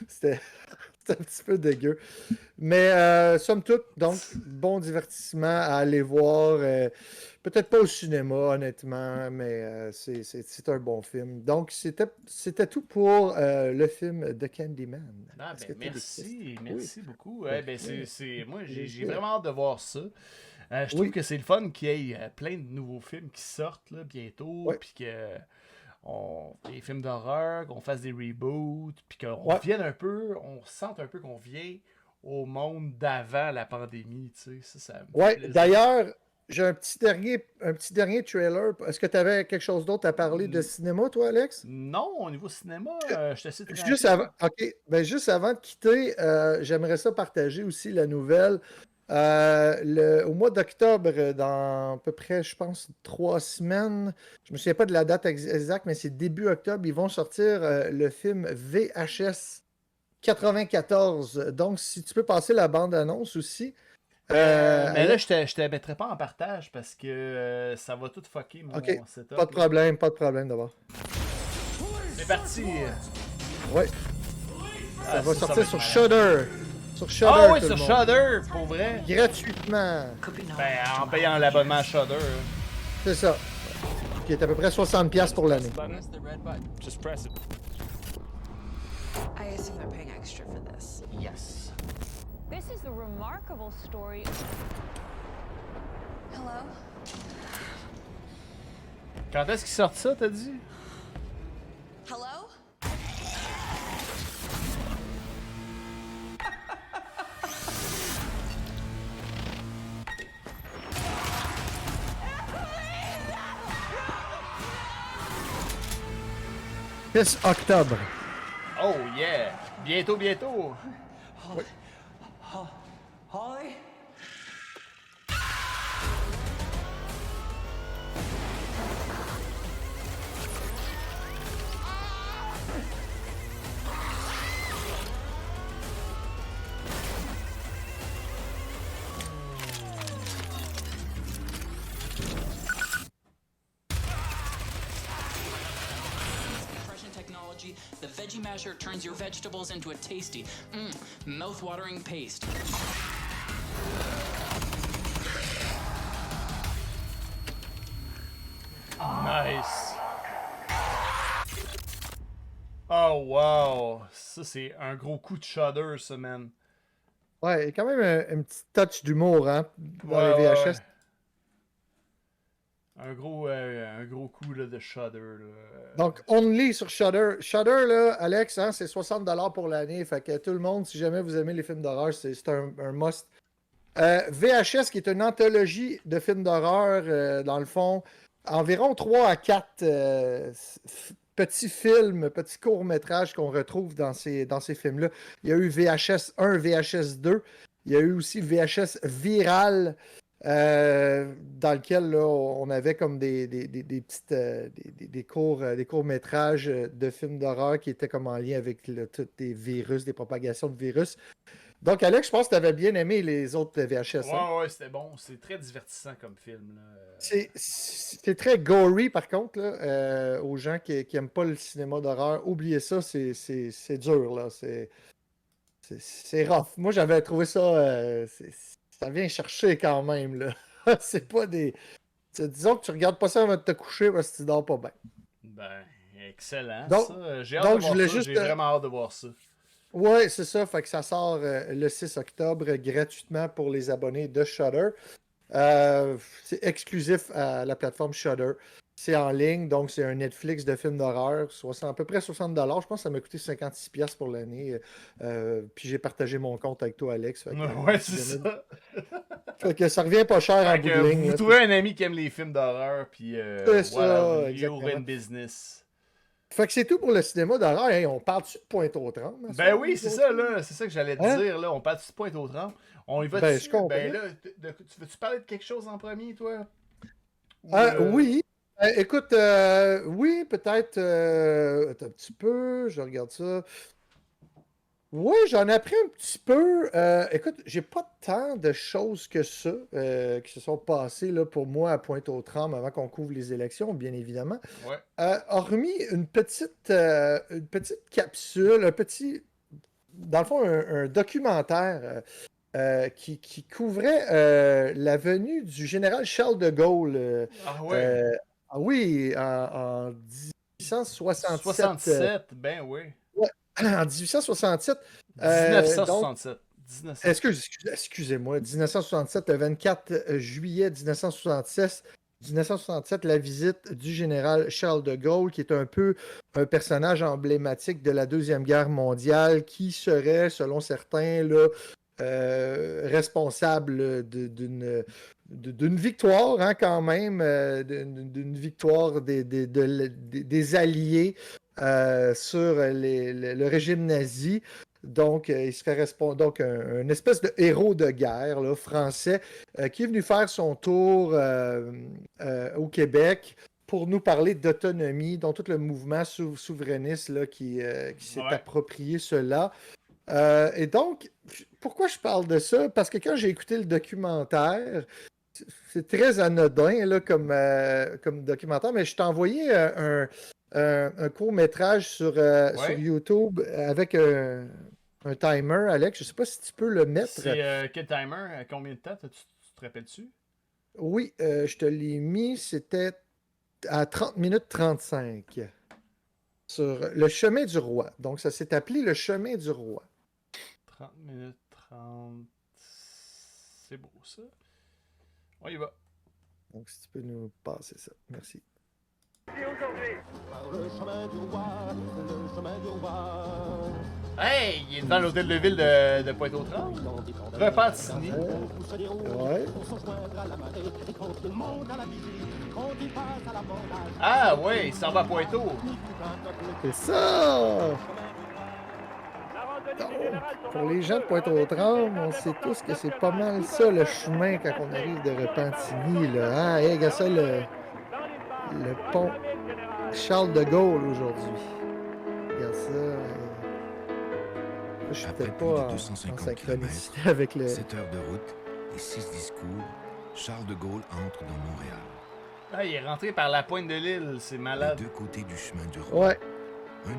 c'était un petit peu dégueu. Mais somme toute, donc, bon divertissement à aller voir. Peut-être pas au cinéma, honnêtement, mais c'est un bon film. Donc, c'était tout pour le film de Candyman. Ah, Est-ce que ben, t'as des merci, questions? merci beaucoup. Ouais, ben, moi, j'ai Plaisir. vraiment hâte de voir ça. Je trouve Oui. que c'est le fun qu'il y ait plein de nouveaux films qui sortent là, bientôt, Ouais. puis que des films d'horreur, qu'on fasse des reboots, puis qu'on Ouais. revienne un peu, on sente un peu qu'on vient au monde d'avant la pandémie, tu sais. Ça me fait Ouais, plaisir. d'ailleurs, j'ai un petit dernier trailer. Est-ce que tu avais quelque chose d'autre à parler de cinéma, toi, Alex? Non, au niveau cinéma, je suis assez Juste tranquille. avant, OK. Ben, juste avant de quitter, j'aimerais ça partager aussi la nouvelle. Au mois d'octobre, dans à peu près, je pense, 3 semaines, je ne me souviens pas de la date exacte, mais c'est début octobre, ils vont sortir le film VHS 94. Donc, si tu peux passer la bande-annonce aussi. Mais là, je te mettrai pas en partage parce que ça va tout fucker mon OK, setup. pas de problème d'abord. C'est parti! Ouais. Ça va sortir sur Shudder. Sur Shudder. Ah oui, tout sur le monde. Shudder, pour vrai. Gratuitement. Ben, en payant l'abonnement à Shudder. C'est ça. Qui est à peu près 60$ pour l'année. Just press it. I assume they're paying extra for this. Yes. This is a remarkable story. Hello? Quand est-ce qu'ils sortent ça, t'as dit? Hello? « 6 octobre. Oh yeah! Bientôt, bientôt! Holly? Compression technology, the Veggie Masher turns your vegetables into a tasty, mouth-watering paste. Nice! Oh wow! Ça, c'est un gros coup de Shudder, ça, man. Ouais, il y a quand même un petit touch d'humour, hein, dans Ouais, les ouais, VHS. ouais. Un gros coup là, de Shudder. Là. Donc, only sur Shudder. Shudder, là, Alex, hein, c'est 60$ pour l'année. Fait que tout le monde, si jamais vous aimez les films d'horreur, c'est un must. VHS, qui est une anthologie de films d'horreur, dans le fond, environ 3 à 4 petits films, petits courts-métrages qu'on retrouve dans ces films-là. Il y a eu VHS 1, VHS 2. Il y a eu aussi VHS Viral, dans lequel là, on avait comme des courts-métrages de films d'horreur qui étaient comme en lien avec tous des virus, des propagations de virus. Donc, Alex, je pense que tu avais bien aimé les autres VHS. Hein? Ouais, c'était bon. C'est très divertissant comme film. Là. C'est très gory, par contre, là, aux gens qui n'aiment pas le cinéma d'horreur. Oubliez ça, c'est dur, là. C'est rough. Moi, j'avais trouvé ça... ça vient chercher quand même, là. C'est pas des... Disons que tu regardes pas ça avant de te coucher parce que tu dors pas bien. Ben, excellent, donc, ça. J'ai hâte de voir ça. J'ai vraiment hâte de voir ça. Ouais, c'est ça. Fait que ça sort le 6 octobre gratuitement pour les abonnés de Shudder. C'est exclusif à la plateforme Shudder. C'est en ligne, donc c'est un Netflix de films d'horreur. À peu près 60$. Je pense que ça m'a coûté 56$ pour l'année. Puis j'ai partagé mon compte avec toi, Alex. Ouais, c'est ça. Fait que ça revient pas cher en bout de ligne. Vous trouvez un ami qui aime les films d'horreur, puis C'est voilà, ça, you're in exactement. business. Fait que c'est tout pour le cinéma d'horreur. Hey, on parle-tu de Pointe-aux-Trembles? Ben oui, c'est ça, là. C'est ça que j'allais te dire, là. On parle de Pointe-aux-Trembles. On y va Ben, dessus. je comprends. Ben là, tu veux-tu parler de quelque chose en premier, toi? Oui. Écoute, oui, peut-être attends un petit peu, je regarde ça. Oui, j'en ai appris un petit peu. Écoute, j'ai pas tant de choses que ça qui se sont passées là, pour moi à Pointe-aux-Trembles avant qu'on couvre les élections, bien évidemment. Ouais. Hormis une petite capsule, dans le fond, un documentaire qui couvrait la venue du général Charles de Gaulle. Ah ouais. Oui, en 1867. 67, ben oui. Ouais, en 1867. 1967. Excusez-moi, 1967, le 24 juillet 1967, la visite du général Charles de Gaulle, qui est un peu un personnage emblématique de la Deuxième Guerre mondiale, qui serait, selon certains, là, responsable d'une victoire, hein, quand même, d'une victoire des Alliés sur le régime nazi. Donc, il serait donc un espèce de héros de guerre là, français qui est venu faire son tour au Québec pour nous parler d'autonomie, dont tout le mouvement souverainiste là, qui s'est approprié cela. Et donc, pourquoi je parle de ça? Parce que quand j'ai écouté le documentaire, c'est très anodin là, comme documentaire, mais je t'ai envoyé un court-métrage sur YouTube avec un timer, Alex. Je ne sais pas si tu peux le mettre. C'est quel timer? À combien de temps? Tu te rappelles-tu? Oui, je te l'ai mis. C'était à 30 minutes 35 sur le chemin du roi. Donc, ça s'est appelé le chemin du roi. 30 minutes 30. C'est beau, ça. On y va. Donc, si tu peux nous passer ça. Merci. Hey, il est devant l'hôtel de ville de Pointe-aux-Trembles. Repentigny. Ouais. Ah ouais, il s'en va à Pointeau. C'est ça! Donc, pour les gens de Pointe-aux-Trembles, on sait tous que c'est pas mal ça le chemin quand on arrive de Repentigny. Là. Ah, hey, regarde ça, le pont Charles de Gaulle aujourd'hui. Regarde ça. Je suis peut-être pas en synchronicité avec le... 7 heures de route et 6 discours, Charles de Gaulle entre dans Montréal. Ah, il est rentré par la pointe de l'île, c'est malade. Des deux côtés du chemin du roi. Ouais.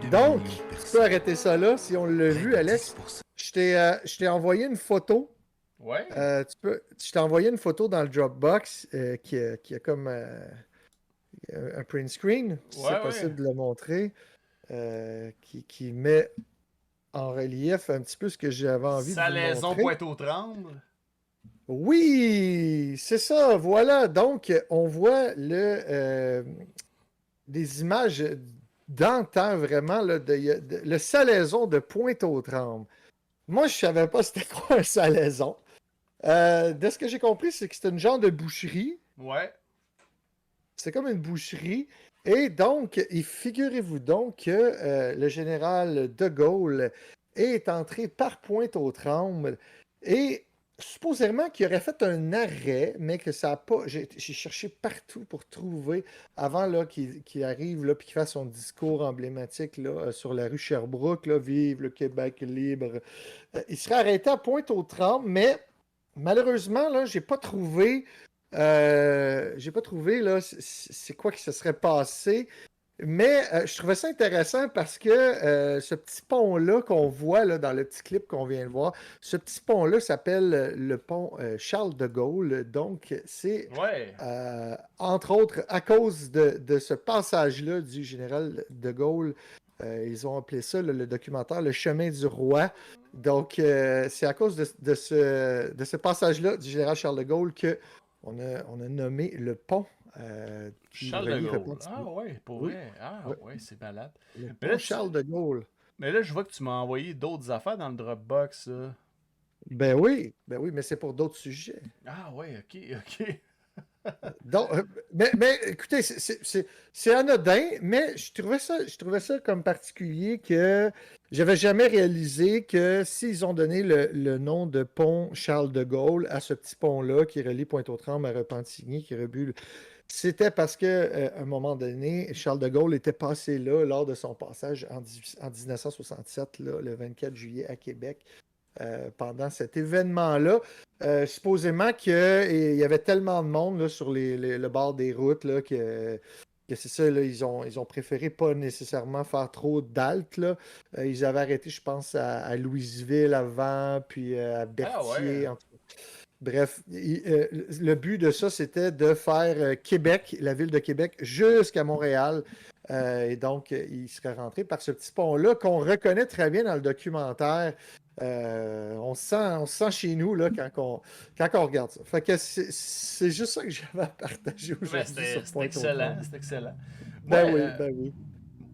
Donc, tu peux arrêter ça là, si on l'a vu, Alex. Je t'ai envoyé une photo. Ouais. Je t'ai envoyé une photo dans le Dropbox qui a comme un print screen, si c'est possible de le montrer, qui met en relief un petit peu ce que j'avais envie de vous montrer. Salaison Pointe-aux-Trembles. Oui, c'est ça, voilà. Donc, on voit des images d'antan, vraiment, là, le salaison de Pointe-aux-Trembles. Moi, je savais pas c'était quoi un salaison. De ce que j'ai compris, c'est que c'est une genre de boucherie. Ouais. C'est comme une boucherie. Et donc, figurez-vous donc que le général de Gaulle est entré par Pointe-aux-Trembles et supposément qu'il aurait fait un arrêt, mais que ça n'a pas... J'ai cherché partout pour trouver, avant là, qu'il arrive là, puis qu'il fasse son discours emblématique là, sur la rue Sherbrooke, là, « Vive le Québec libre ». Il serait arrêté à Pointe-aux-Trembles, mais malheureusement, là, j'ai pas trouvé là, c'est quoi qui se serait passé. Mais je trouvais ça intéressant parce que ce petit pont-là qu'on voit là, dans le petit clip qu'on vient de voir, ce petit pont-là s'appelle le pont Charles de Gaulle. Donc, c'est entre autres à cause de ce passage-là du général de Gaulle. Ils ont appelé ça le documentaire Le chemin du roi. Donc, c'est à cause de ce passage-là du général Charles de Gaulle qu'on a nommé le pont. Charles de Gaulle. Ah ouais, pour vrai. Ah ouais, c'est malade. Mais là, Charles de Gaulle. Mais là, je vois que tu m'as envoyé d'autres affaires dans le Dropbox. Ben oui, mais c'est pour d'autres sujets. Ah ouais, ok. Donc, mais écoutez, c'est anodin, mais je trouvais ça comme particulier que j'avais jamais réalisé que s'ils ont donné le nom de pont Charles de Gaulle à ce petit pont-là qui relie Pointe-aux-Trembles à Repentigny, qui rebute, c'était parce que à un moment donné, Charles de Gaulle était passé là lors de son passage en 1967, là, le 24 juillet à Québec. Pendant cet événement-là. Supposément qu'il y avait tellement de monde là, sur le bord des routes là, que c'est ça, là, ils ont préféré pas nécessairement faire trop d'halte. Ils avaient arrêté, je pense, à Louisville avant, puis à Berthier. ouais. En tout cas. Bref, le but de ça, c'était de faire Québec, la ville de Québec, jusqu'à Montréal. Et donc, il serait rentré par ce petit pont-là qu'on reconnaît très bien dans le documentaire. On se sent chez nous là, quand on regarde ça. Fait que c'est juste ça que j'avais à partager aujourd'hui. C'est excellent, c'est excellent. Ben oui.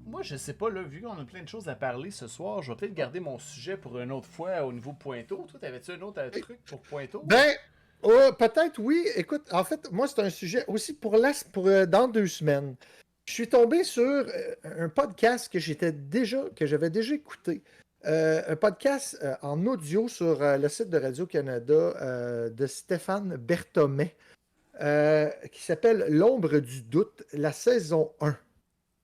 Moi, je sais pas, là, vu qu'on a plein de choses à parler ce soir, je vais peut-être garder mon sujet pour une autre fois au niveau Pointeau. Toi, t'avais-tu un autre truc pour Pointeau? Ben, peut-être oui. Écoute, en fait, moi, c'est un sujet aussi pour dans 2 semaines. Je suis tombé sur un podcast que j'avais déjà écouté. Un podcast en audio sur le site de Radio-Canada de Stéphane Berthomet qui s'appelle L'ombre du doute, la saison 1.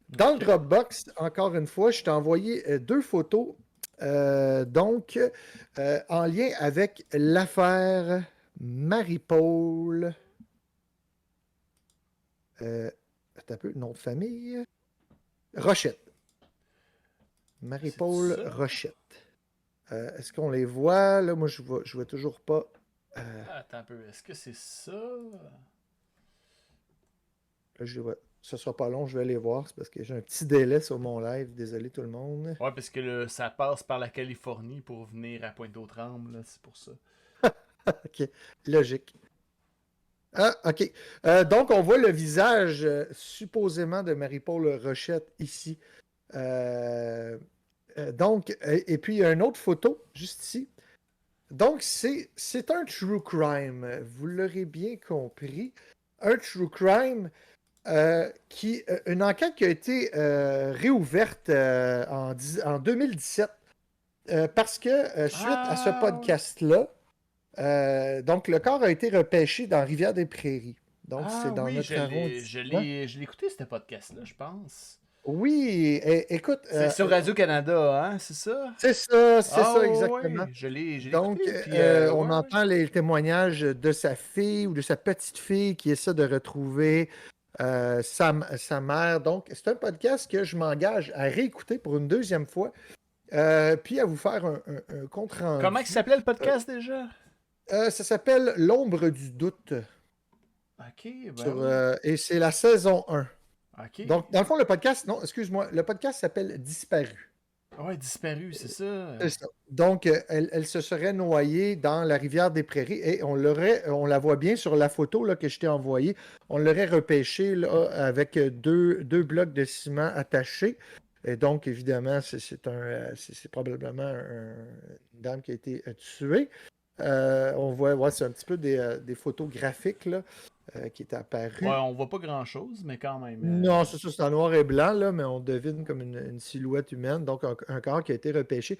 Dans le Dropbox, encore une fois, je t'ai envoyé 2 photos en lien avec l'affaire Marie-Paul. Un peu, nom de famille. Rochette. Marie-Paul Rochette. Est-ce qu'on les voit? Là, moi, je vois toujours pas. Attends un peu. Est-ce que c'est ça? Là, je vois. Ce sera pas long, je vais les voir. C'est parce que j'ai un petit délai sur mon live. Désolé tout le monde. Ouais, parce que ça passe par la Californie pour venir à Pointe-aux-Trembles. C'est pour ça. OK. Logique. Ah, OK. Donc, on voit le visage supposément de Marie-Paul Rochette ici. Et puis il y a une autre photo juste ici. Donc, c'est un true crime. Vous l'aurez bien compris. Un true crime une enquête qui a été réouverte en 2017 parce que suite à ce podcast-là, donc le corps a été repêché dans Rivière-des-Prairies. Donc, c'est dans notre arrondissement. Je l'ai écouté, ce podcast-là, je pense. Oui, écoute... C'est sur Radio-Canada, hein, c'est ça? C'est ça, exactement. Ouais, je l'ai Donc, écouté. Puis, on entend les témoignages de sa fille ou de sa petite-fille qui essaie de retrouver sa mère. Donc, c'est un podcast que je m'engage à réécouter pour une 2e fois, puis à vous faire un compte-rendu. Comment il s'appelait le podcast déjà? Ça s'appelle L'ombre du doute. OK, et c'est la saison 1. OK. Donc, dans le fond, le podcast s'appelle Disparu. Ouais, Disparu, c'est ça. C'est ça. Donc, elle se serait noyée dans la rivière des Prairies et on la voit bien sur la photo là, que je t'ai envoyée. On l'aurait repêchée là, avec deux blocs de ciment attachés. Et donc, évidemment, c'est probablement une dame qui a été tuée. On voit, c'est un petit peu des photos graphiques là, qui est apparu. Ouais, on voit pas grand-chose, mais quand même. Non, c'est ça, c'est en noir et blanc, là, mais on devine comme une silhouette humaine, donc un corps qui a été repêché.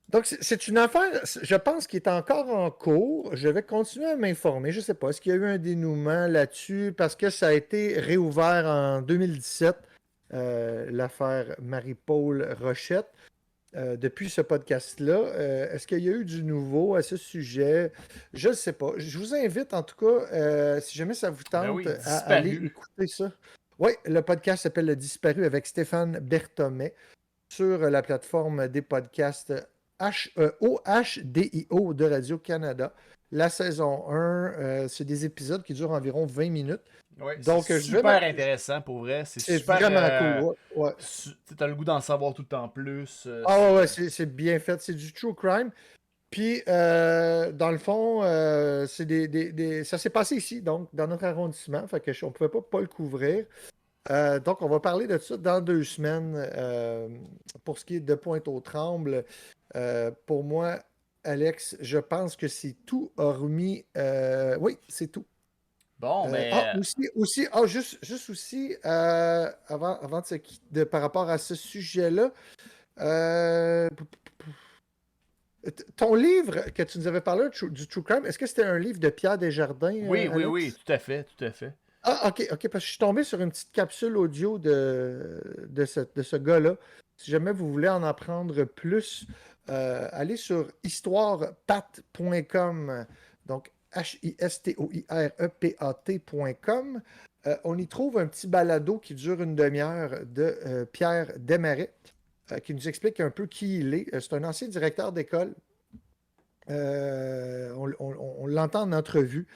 Donc, c'est une affaire, je pense, qui est encore en cours. Je vais continuer à m'informer. Je ne sais pas, est-ce qu'il y a eu un dénouement là-dessus? Parce que ça a été réouvert en 2017, l'affaire Marie-Paul Rochette. Depuis ce podcast-là. Est-ce qu'il y a eu du nouveau à ce sujet? Je ne sais pas. Je vous invite, en tout cas, si jamais ça vous tente, à aller écouter ça. Oui, le podcast s'appelle Le Disparu avec Stéphane Berthomet sur la plateforme des podcasts OHDIO de Radio-Canada. La saison 1, c'est des épisodes qui durent environ 20 minutes. Ouais, donc, c'est super intéressant pour vrai. C'est super, vraiment cool. Ouais. Tu as le goût d'en savoir tout le temps plus. C'est bien fait. C'est du true crime. Puis, dans le fond, ça s'est passé ici, donc, dans notre arrondissement. Fait que on ne pouvait pas le couvrir. Donc, on va parler de ça dans 2 semaines. Pour ce qui est de Pointe-aux-Trembles, pour moi, Alex, je pense que c'est tout hormis... oui, c'est tout. Bon, mais. Juste aussi, avant de se quitter, par rapport à ce sujet-là, ton livre que tu nous avais parlé du True Crime, est-ce que c'était un livre de Pierre Desjardins? Oui, Alex? oui, tout à fait, tout à fait. Ah, ok, parce que je suis tombé sur une petite capsule audio de ce gars-là. Si jamais vous voulez en apprendre plus, allez sur histoirepat.com. Donc, histoirepat.com. On y trouve un petit balado qui dure une demi-heure de Pierre Desmarais, qui nous explique un peu qui il est. C'est un ancien directeur d'école. On l'entend en entrevue.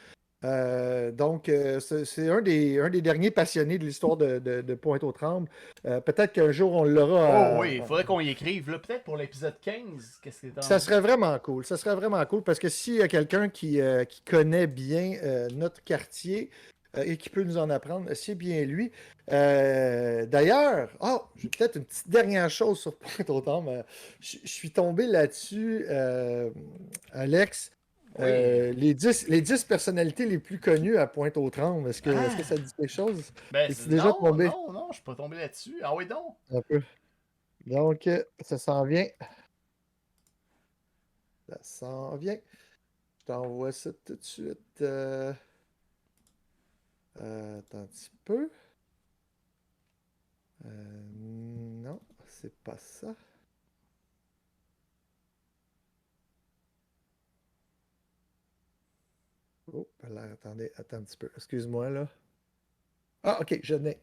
Donc, c'est un des derniers passionnés de l'histoire de Pointe-aux-Trembles. Peut-être qu'un jour, on l'aura. Oh oui, il faudrait qu'on y écrive. Là, peut-être pour l'épisode 15. Qu'est-ce que ça serait vraiment cool. Ça serait vraiment cool parce que s'il y a quelqu'un qui connaît bien notre quartier et qui peut nous en apprendre, c'est bien lui. D'ailleurs, j'ai peut-être une petite dernière chose sur Pointe-aux-Trembles. Je suis tombé là-dessus, Alex. Oui. Les 10 personnalités les plus connues à Pointe-aux-Trembles, est-ce que ça dit quelque chose? Ben, Es-tu déjà tombé? Non, je suis pas tombé là-dessus. Ah oui, donc. Un peu. Donc, ça s'en vient. Ça s'en vient. Je t'envoie ça tout de suite. Attends un petit peu. Non, c'est pas ça. Oh, là, attendez, attends un petit peu. Excuse-moi, là. Ah, OK,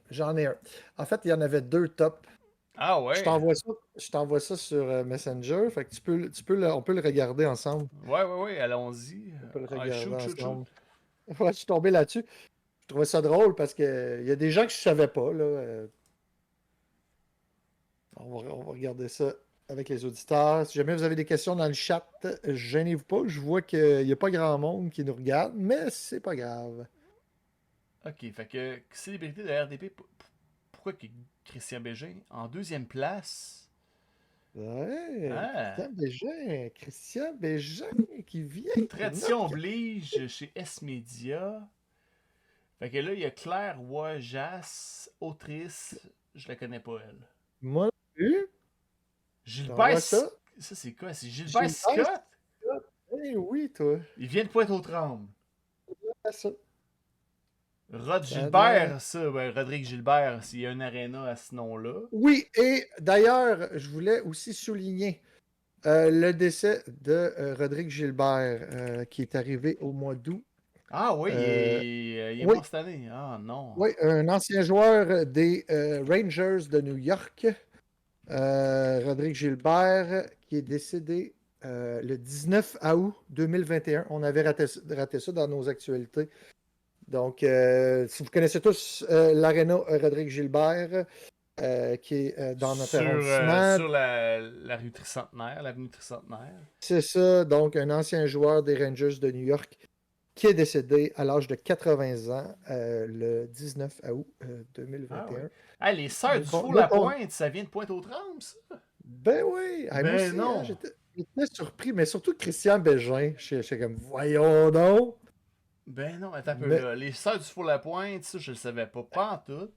j'en ai un. En fait, il y en avait 2 tops. Ah ouais. Je t'envoie ça sur Messenger. Fait que on peut le regarder ensemble. Ouais, allons-y. On peut le regarder shoot. ensemble. Ouais, je suis tombé là-dessus. Je trouvais ça drôle parce que il y a des gens que je savais pas, là. On va regarder ça avec les auditeurs. Si jamais vous avez des questions dans le chat, gênez-vous pas. Je vois qu'il n'y a pas grand monde qui nous regarde, mais c'est pas grave. Ok, fait que célébrité de RDP, pourquoi que Christian Bégin en 2e place? Ouais, Ah. Christian Bégin qui vient. Tradition oblige chez S-Media. Fait que là, il y a Claire Wajas, autrice. Je la connais pas, elle. Moi non plus. Gilbert ça c'est quoi? C'est Gilbert Scott? Eh oui, toi. Il vient de Pointe-aux-Trembles. Ça. Gilbert, ça, ben, Rodrigue Gilbert, s'il y a un aréna à ce nom-là. Oui, et d'ailleurs, je voulais aussi souligner le décès de Rodrigue Gilbert qui est arrivé au mois d'août. Ah oui, il est mort cette année. Ah non. Oui, un ancien joueur des Rangers de New York, Rodrigue Gilbert, qui est décédé le 19 août 2021. On avait raté ça dans nos actualités. Donc, si vous connaissez tous l'aréna Rodrigue Gilbert, qui est dans notre arrondissement. Sur la rue Tricentenaire, l'avenue Tricentenaire. C'est ça, donc un ancien joueur des Rangers de New York qui est décédé à l'âge de 80 ans le 19 août 2021. Ah ouais. Ah, les Sœurs du Four-la-Pointe, ça vient de Pointe-aux-Trembles, ça? Ben oui. Ben moi aussi, non. J'étais surpris, mais surtout Christian Bégin. J'étais comme, voyons donc. Ben non, attends un peu là. Les Sœurs du Four-la-Pointe, ça, je le savais pas en tout.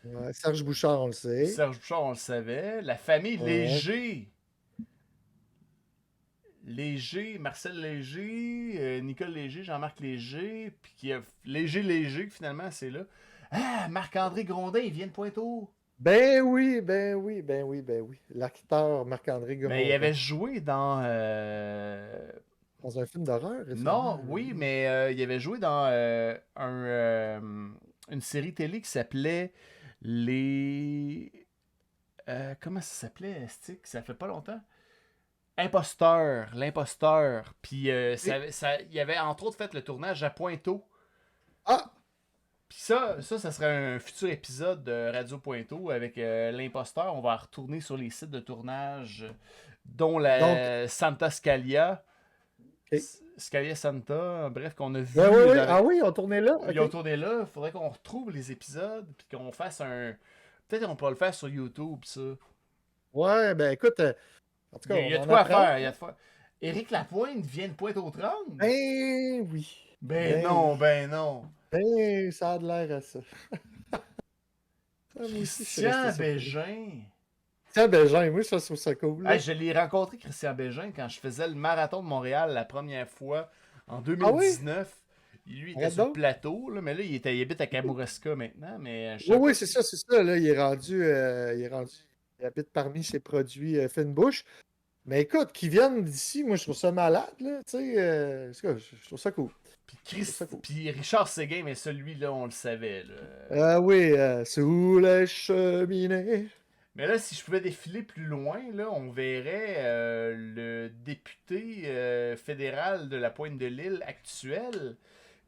Ouais, Serge Bouchard, on le sait. Serge Bouchard, on le savait. La famille Léger. Léger, Marcel Léger, Nicole Léger, Jean-Marc Léger, puis qui a Léger, finalement, c'est là. Ah, Marc-André Grondin, il vient de Pointe-aux. Ben oui. L'acteur Marc-André Grondin. Mais il avait joué dans un film d'horreur. Non, oui, mais il avait joué dans une série télé qui s'appelait Les... comment ça s'appelait, Stick? Ça fait pas longtemps. L'imposteur. Puis il avait entre autres fait le tournage à Pointeau. Ah! Puis ça serait un futur épisode de Radio Pointeau avec l'imposteur. On va retourner sur les sites de tournage, dont la Santa Scalia. Scalia Santa, bref, qu'on a vu. Oui. Ah oui, ils ont tourné là. Ils ont tourné là. Il faudrait qu'on retrouve les épisodes puis qu'on fasse un... Peut-être qu'on peut le faire sur YouTube, ça. Ouais, ben écoute... En tout cas, il y a de quoi faire, Éric Lapointe vient de Pointe-aux-Trembles? Ben oui. Ben non. Ben, ça a de l'air à ça. Moi aussi, je suis Christian resté surpris. Bégin. Christian Bégin, moi, ça, je trouve ça cool. là. Hey, je l'ai rencontré, Christian Bégin, quand je faisais le marathon de Montréal la première fois en Ah oui? 2019. Lui, il était Arrête sur le donc. plateau, là, mais là, il habite à Kamouraska maintenant. Mais je Oui, sais oui, pas c'est ça, c'est ça. Là, il habite parmi ses produits Fine Bush. Mais écoute, qu'ils viennent d'ici, moi, je trouve ça malade, là. Tu sais, en tout cas, je trouve ça cool. Puis Richard Seguin, mais celui-là, on le savait. Là. Ah oui, sous les cheminées. Mais là, si je pouvais défiler plus loin, là, on verrait le député fédéral de la Pointe-de-l'Île actuel.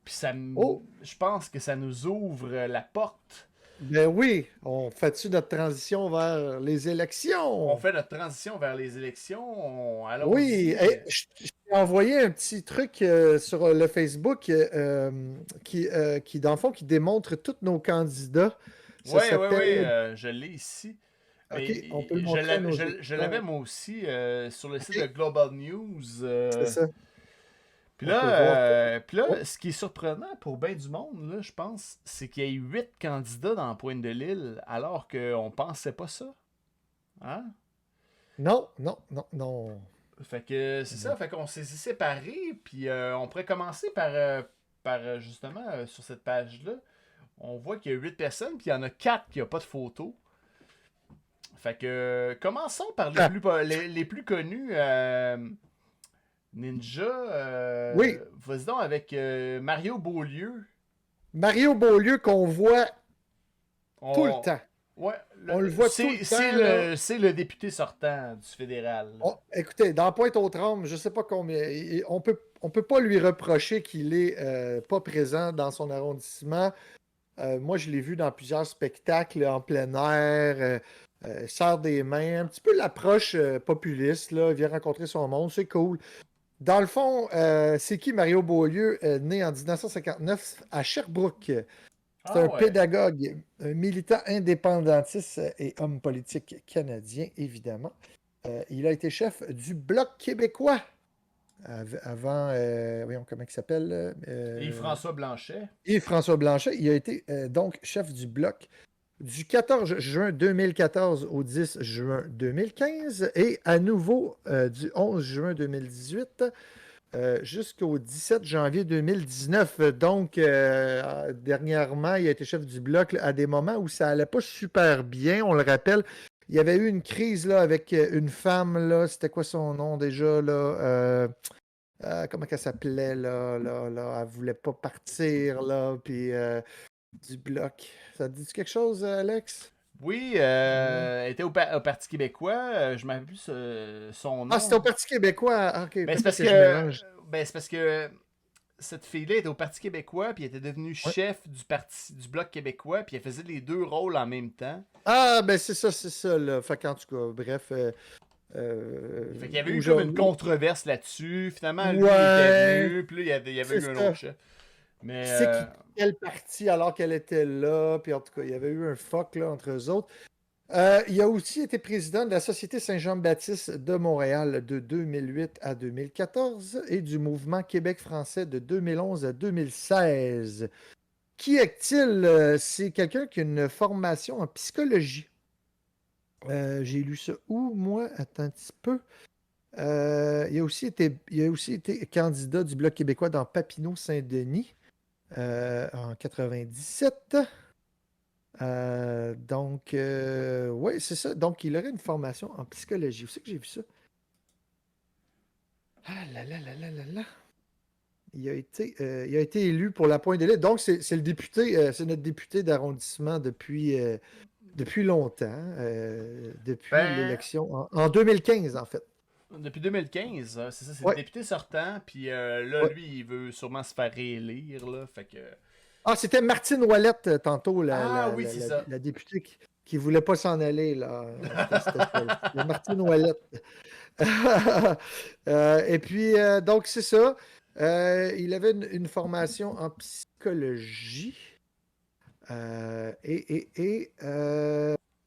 Puis je pense que ça nous ouvre la porte. Ben oui, on fait-tu notre transition vers les élections? On fait notre transition vers les élections. Oui, Allons-y. je t'ai envoyé un petit truc sur le Facebook qui, dans le fond, qui démontre tous nos candidats. Ça Oui, s'appelle... je l'ai ici. OK, Mais on peut le montrer à nos je l'avais moi aussi sur le site de Global News. C'est ça. Puis On peut voir là, ce qui est surprenant pour bien du monde, là, je pense, c'est qu'il y a eu 8 candidats dans Pointe-de-l'Île, alors qu'on pensait pas ça. Hein? Non. Fait que c'est ça, fait qu'on s'est séparés, puis on pourrait commencer par justement, sur cette page-là, on voit qu'il y a 8 personnes, puis il y en a 4 qui n'ont pas de photo. Fait que commençons par les plus connus. Ninja, Oui. vas-y donc avec Mario Beaulieu. Mario Beaulieu qu'on voit tout le temps. Ouais, on le voit tout le temps. C'est le député sortant du fédéral. Écoutez, dans Pointe-aux-Trembles, je sais pas combien. On peut pas lui reprocher qu'il est pas présent dans son arrondissement. Moi, je l'ai vu dans plusieurs spectacles en plein air. Serre des mains, un petit peu l'approche populiste. Là, il vient rencontrer son monde, c'est cool. Dans le fond, c'est qui Mario Beaulieu, né en 1959 à Sherbrooke? C'est un pédagogue, un militant indépendantiste et homme politique canadien, évidemment. Il a été chef du Bloc québécois avant, voyons comment il s'appelle. Yves-François Blanchet. Yves-François Blanchet. Il a été donc chef du Bloc du 14 juin 2014 au 10 juin 2015 et à nouveau du 11 juin 2018 jusqu'au 17 janvier 2019. Donc, dernièrement, il a été chef du Bloc là, à des moments où ça allait pas super bien, on le rappelle. Il y avait eu une crise là, avec une femme, là, c'était quoi son nom déjà? Là, comment elle s'appelait? Là, elle voulait pas partir, là, puis du Bloc. Ça te dit quelque chose, Alex? Oui, elle était au Parti québécois. Je m'appelle plus son nom. Ah, c'était au Parti québécois. Ah, ok. Ben, c'est parce que cette fille-là était au Parti québécois, puis elle était devenue chef du Bloc québécois, puis elle faisait les deux rôles en même temps. Ah, ben c'est ça, là. Fait qu'en tout cas, bref. Fait qu'il y avait eu comme une controverse là-dessus. Finalement, lui, il était venu, puis là, il y avait eu un autre chef. Mais, c'est quel parti alors qu'elle était là, puis en tout cas, il y avait eu un fuck là, entre eux autres. Il a aussi été président de la Société Saint-Jean-Baptiste de Montréal de 2008 à 2014 et du Mouvement Québec français de 2011 à 2016. Qui est-il? C'est quelqu'un qui a une formation en psychologie. J'ai lu ça où, moi? Attends un petit peu. Il a aussi été candidat du Bloc québécois dans Papineau-Saint-Denis en 97. Donc, oui, c'est ça. Donc, il aurait une formation en psychologie. Où c'est que j'ai vu ça? Ah là là là là là là. Il a été élu pour la Pointe-de-l'Île. Donc, c'est le député, c'est notre député d'arrondissement depuis longtemps. Depuis l'élection en 2015, en fait. Depuis 2015, c'est ça, c'est le député sortant, puis là, lui, il veut sûrement se faire réélire, là, fait que... Ah, c'était Martine Ouellette, tantôt, la députée qui voulait pas s'en aller, là. C'était Martine Ouellette. Et puis, donc, c'est ça. Il avait une formation en psychologie.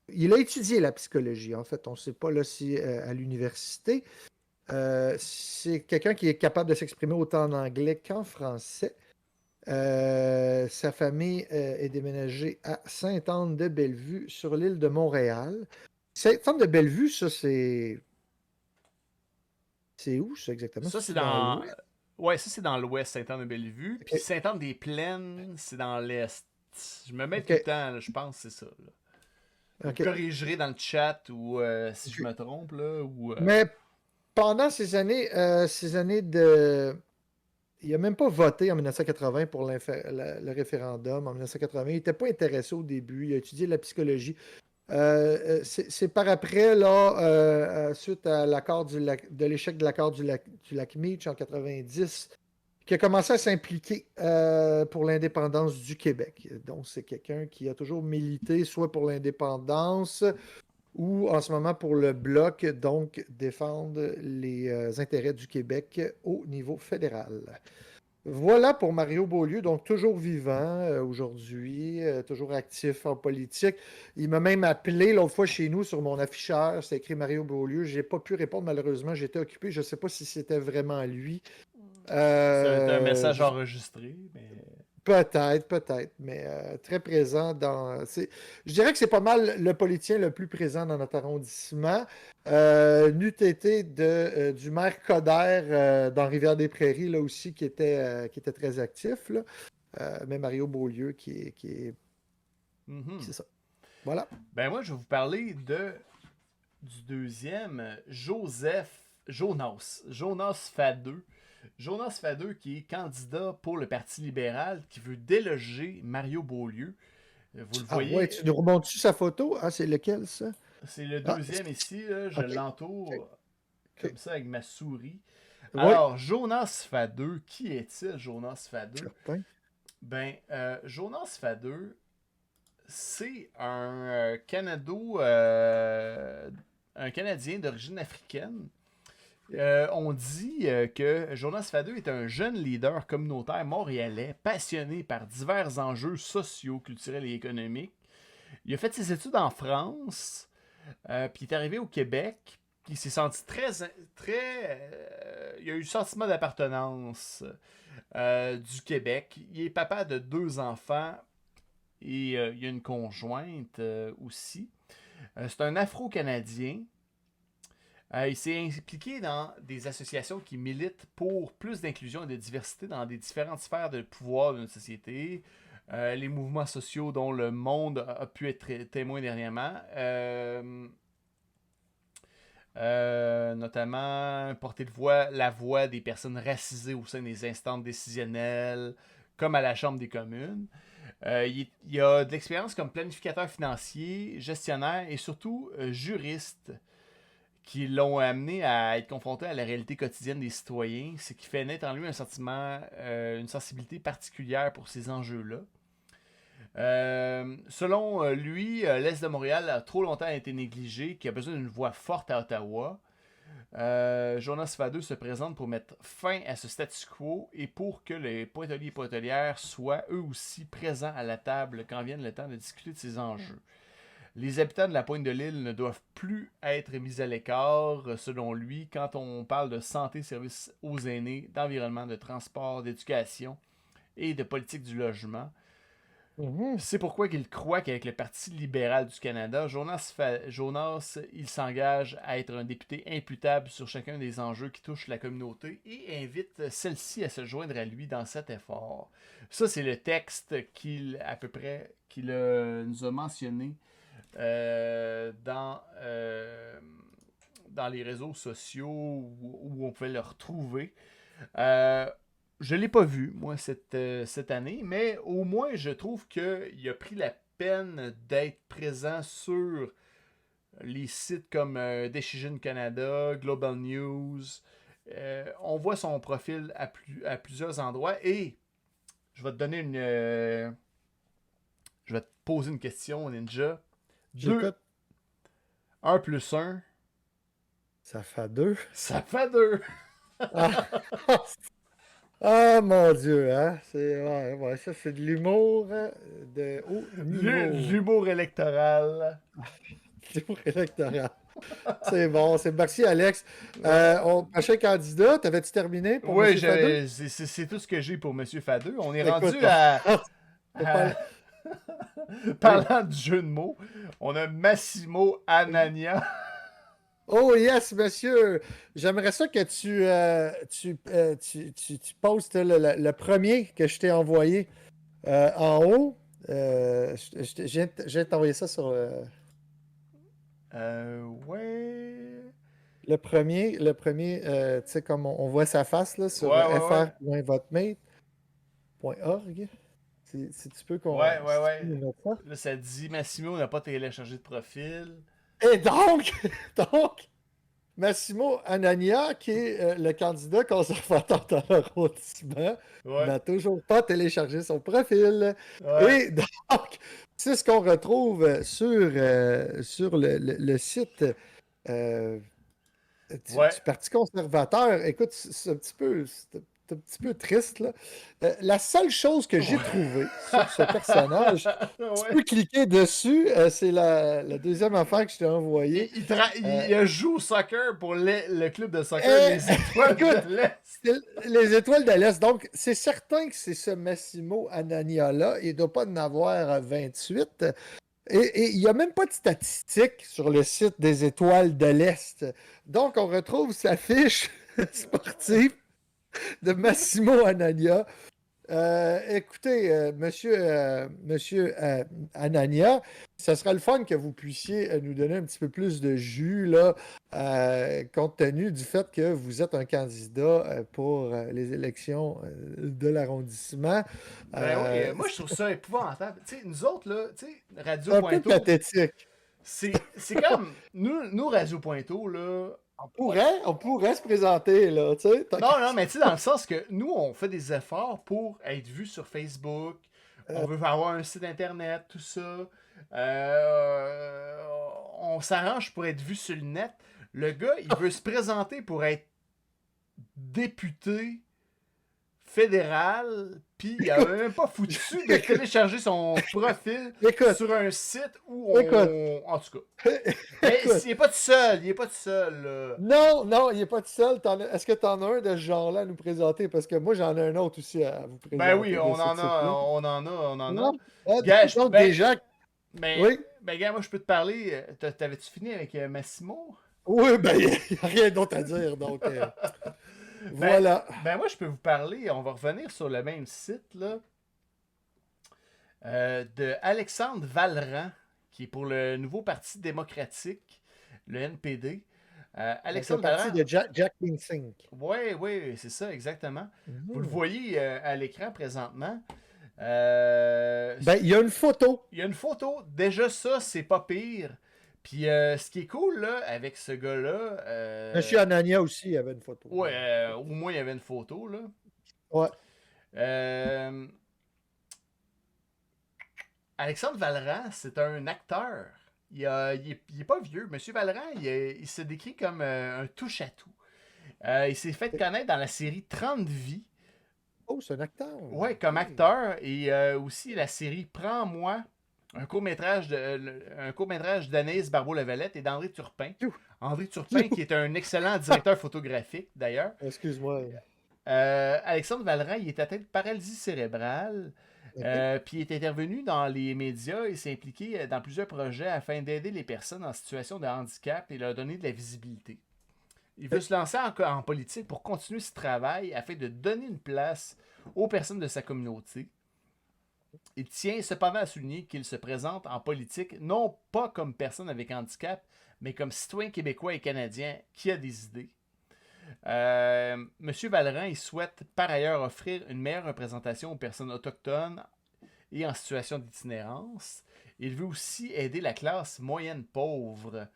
Il a étudié la psychologie, en fait. On ne sait pas là, si à l'université. C'est quelqu'un qui est capable de s'exprimer autant en anglais qu'en français. Sa famille est déménagée à Sainte-Anne-de-Bellevue, sur l'île de Montréal. Sainte-Anne-de-Bellevue, ça, c'est... C'est où, ça, exactement? Ça, c'est dans dans. l'ouest? Ouais, ça, c'est dans l'ouest, Sainte-Anne-de-Bellevue. Puis Ok. Sainte-Anne-des-Plaines, c'est dans l'est. Je me mets Ok. tout le temps, là, je pense que c'est ça. Là. Vous Ok. me corrigerez dans le chat ou si je me trompe. Là, ou, Mais pendant ces années de... Il n'a même pas voté en 1980 pour le référendum. En 1980, il n'était pas intéressé au début. Il a étudié la psychologie. C'est par après, là, suite à de l'échec de l'accord du lac Meach en 90, qu'il a commencé à s'impliquer pour l'indépendance du Québec. Donc, c'est quelqu'un qui a toujours milité soit pour l'indépendance ou en ce moment pour le Bloc, donc défendre les intérêts du Québec au niveau fédéral. Voilà pour Mario Beaulieu, donc toujours vivant aujourd'hui, toujours actif en politique. Il m'a même appelé l'autre fois chez nous sur mon afficheur, c'est écrit Mario Beaulieu. Je n'ai pas pu répondre malheureusement, j'étais occupé. Je ne sais pas si c'était vraiment lui. c'est un message enregistré. Mais... Peut-être, mais très présent je dirais que c'est pas mal le politicien le plus présent dans notre arrondissement. N'eût été du maire Coder dans Rivière-des-Prairies, là aussi, qui était très actif. Là. Mais Mario Beaulieu qui est... C'est ça. Voilà. Ben moi, je vais vous parler du deuxième, Jonas Fadeux. Jonas Fadeux qui est candidat pour le Parti libéral qui veut déloger Mario Beaulieu. Vous le voyez. Ouais, tu nous remontes-tu sa photo? Ah, c'est lequel, ça? C'est le deuxième ici. Là, je l'entoure comme ça avec ma souris. Ouais. Alors, Jonas Fadeux, qui est-il, Jonas Fadeux? Certain. Ben, Jonas Fadeux, c'est un Canadien d'origine africaine. On dit que Jonas Fadeux est un jeune leader communautaire montréalais passionné par divers enjeux sociaux, culturels et économiques. Il a fait ses études en France, puis il est arrivé au Québec, puis il s'est senti il a eu le sentiment d'appartenance du Québec. Il est papa de 2 enfants et il y a une conjointe aussi. C'est un Afro-Canadien. Il s'est impliqué dans des associations qui militent pour plus d'inclusion et de diversité dans des différentes sphères de pouvoir de notre société. Les mouvements sociaux dont le monde a pu être témoin dernièrement. Notamment porter la voix des personnes racisées au sein des instances décisionnelles, comme à la Chambre des communes. Il a de l'expérience comme planificateur financier, gestionnaire et surtout juriste, qui l'ont amené à être confronté à la réalité quotidienne des citoyens, ce qui fait naître en lui un sentiment, une sensibilité particulière pour ces enjeux-là. Selon lui, l'Est de Montréal a trop longtemps été négligé, qu'il a besoin d'une voix forte à Ottawa. Jonas Fadeux se présente pour mettre fin à ce statu quo et pour que les pointeliers et pointelières soient eux aussi présents à la table quand vienne le temps de discuter de ces enjeux. Les habitants de la pointe de l'île ne doivent plus être mis à l'écart, selon lui, quand on parle de santé, services aux aînés, d'environnement, de transport, d'éducation et de politique du logement. C'est pourquoi il croit qu'avec le Parti libéral du Canada, Jonas, il s'engage à être un député imputable sur chacun des enjeux qui touchent la communauté et invite celle-ci à se joindre à lui dans cet effort. Ça, c'est le texte qu'il nous a mentionné dans les réseaux sociaux où on pouvait le retrouver. Je ne l'ai pas vu, moi, cette année, mais au moins, je trouve qu'il a pris la peine d'être présent sur les sites comme Decision Canada, Global News. On voit son profil à plusieurs endroits et je vais te donner je vais te poser une question, Ninja. 1 plus 1. Ça fait 2. Ça fait 2. Ah mon Dieu, hein? Ça c'est de l'humour de haut niveau. L'humour électoral. L'humour électoral. C'est bon, c'est merci Alex. Prochain candidat, t'avais-tu terminé pour Oui, M. Fadeux? c'est tout ce que j'ai pour M. Fadeux. On est Écoute, rendu Parlant du jeu de mots, on a Massimo Anania. Oh yes, monsieur. J'aimerais ça que tu postes le premier que je t'ai envoyé en haut. Je viens de t'envoyer ça sur Ouais. le premier, tu sais, comme on voit sa face là, sur Ouais. fr.votemate.org. Si tu peux qu'on. Ouais. si tu peux nous mettre ça. Là, ça dit Massimo n'a pas téléchargé de profil. Et donc, Massimo Anania, qui est le candidat conservateur dans l'arrondissement, n'a toujours pas téléchargé son profil. Ouais. Et donc, c'est ce qu'on retrouve sur le site du Parti conservateur. Écoute, c'est un petit peu triste, là. La seule chose que j'ai trouvée sur ce personnage, tu peux cliquer dessus, c'est la deuxième affaire que je t'ai envoyée. Il joue au soccer pour le club de soccer les Étoiles de l'Est. Les Étoiles de l'Est. Donc, c'est certain que c'est ce Massimo Anania-là. Il ne doit pas en avoir 28. Et il n'y a même pas de statistiques sur le site des Étoiles de l'Est. Donc, on retrouve sa fiche sportive de Massimo Anania. Écoutez, monsieur Anania, ça sera le fun que vous puissiez nous donner un petit peu plus de jus, là, compte tenu du fait que vous êtes un candidat pour les élections de l'arrondissement. Oui, moi, je trouve ça épouvantable. Tu sais, nous autres, là, tu sais, Radio un Pointeau... peu pathétique. C'est comme... Nous, Radio Pointeau, là... On pourrait se présenter, là, tu sais. Non, mais tu sais, dans le sens que nous, on fait des efforts pour être vus sur Facebook. On veut avoir un site Internet, tout ça. On s'arrange pour être vu sur le net. Le gars, il veut se présenter pour être député fédéral, puis il a même pas foutu de télécharger son profil sur un site où on... En tout cas. Il est pas tout seul. Là. Non, il est pas tout seul. Est-ce que tu en as un de ce genre-là à nous présenter? Parce que moi, j'en ai un autre aussi à vous présenter. Ben oui, on en a. Oui. Ben, gars, moi, je peux te parler. T'avais-tu fini avec Massimo? Oui, ben, il n'y a rien d'autre à dire, donc... Voilà. Ben moi, je peux vous parler, on va revenir sur le même site, là, de Alexandre Vallerand, qui est pour le nouveau Parti démocratique, le NPD. Alexandre Vallerand. C'est le parti de Jack Insink. Oui, c'est ça, exactement. Vous le voyez à l'écran présentement. Il y a une photo. Il y a une photo. Déjà, ça, c'est pas pire. Puis ce qui est cool là, avec ce gars-là. Monsieur Anania aussi, il avait une photo. Ouais, au moins il y avait une photo, là. Ouais. Alexandre Vallerand, c'est un acteur. Il est pas vieux. Monsieur Vallerand, il se décrit comme un touche-à-tout. Il s'est fait connaître dans la série 30 vies. Oh, c'est un acteur. Ouais, comme acteur. Et aussi la série Prends-moi. Un court-métrage d'Anaïs Barbeau-Lavalette et d'André Turpin. André Turpin, qui est un excellent directeur photographique, d'ailleurs. Excuse-moi. Alexandre Vallerand, il est atteint de paralysie cérébrale. Puis il est intervenu dans les médias et s'est impliqué dans plusieurs projets afin d'aider les personnes en situation de handicap et leur donner de la visibilité. Il veut se lancer en politique pour continuer ce travail afin de donner une place aux personnes de sa communauté. Il tient cependant à souligner qu'il se présente en politique non pas comme personne avec handicap, mais comme citoyen québécois et canadien qui a des idées. Monsieur Vallerand, il souhaite par ailleurs offrir une meilleure représentation aux personnes autochtones et en situation d'itinérance. Il veut aussi aider la classe moyenne pauvre,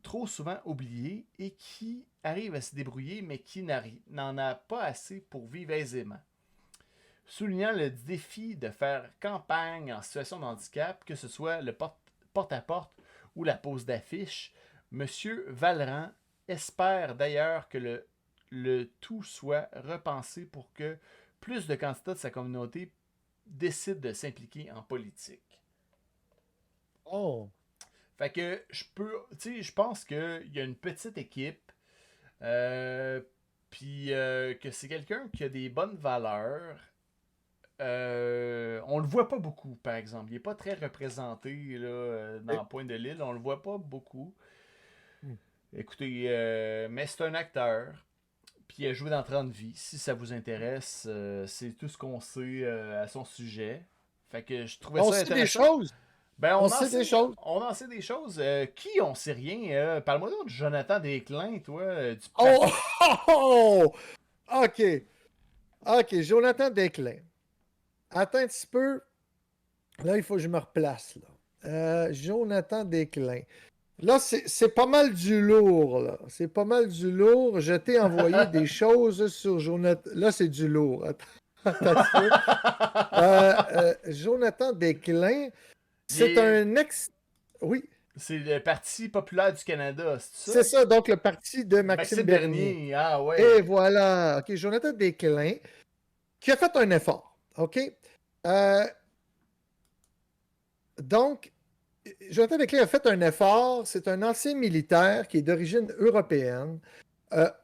trop souvent oubliée et qui arrive à se débrouiller, mais qui n'en a pas assez pour vivre aisément. Soulignant le défi de faire campagne en situation de handicap, que ce soit le porte-à-porte ou la pose d'affiches, M. Vallerand espère d'ailleurs que le tout soit repensé pour que plus de candidats de sa communauté décident de s'impliquer en politique. Oh! Fait que je pense qu'il y a une petite équipe, puis que c'est quelqu'un qui a des bonnes valeurs. On le voit pas beaucoup, par exemple. Il est pas très représenté là, dans Pointe de l'Île. On le voit pas beaucoup. Écoutez, mais c'est un acteur. Puis il a joué dans 30 vies. Si ça vous intéresse, c'est tout ce qu'on sait à son sujet. Fait que je trouvais On ça sait intéressant. des choses. Ben, On sait des choses. On en sait des choses. Qui on sait rien? Parle-moi donc de Jonathan Desclins, toi. Du Oh! OK. OK, Jonathan Desclins. Attends un petit peu. Là, il faut que je me replace. Là. Jonathan Desclins. Là, c'est pas mal du lourd. Là. C'est pas mal du lourd. Je t'ai envoyé des choses sur Jonathan. Là, c'est du lourd. Attends un peu. Jonathan Desclins, c'est un ex... Oui. C'est le Parti populaire du Canada, c'est ça? C'est ça, donc le parti de Maxime Bernier. Ah ouais. Et voilà. OK, Jonathan Desclins, qui a fait un effort. OK? Donc, Jonathan Desclins a fait un effort. C'est un ancien militaire qui est d'origine européenne.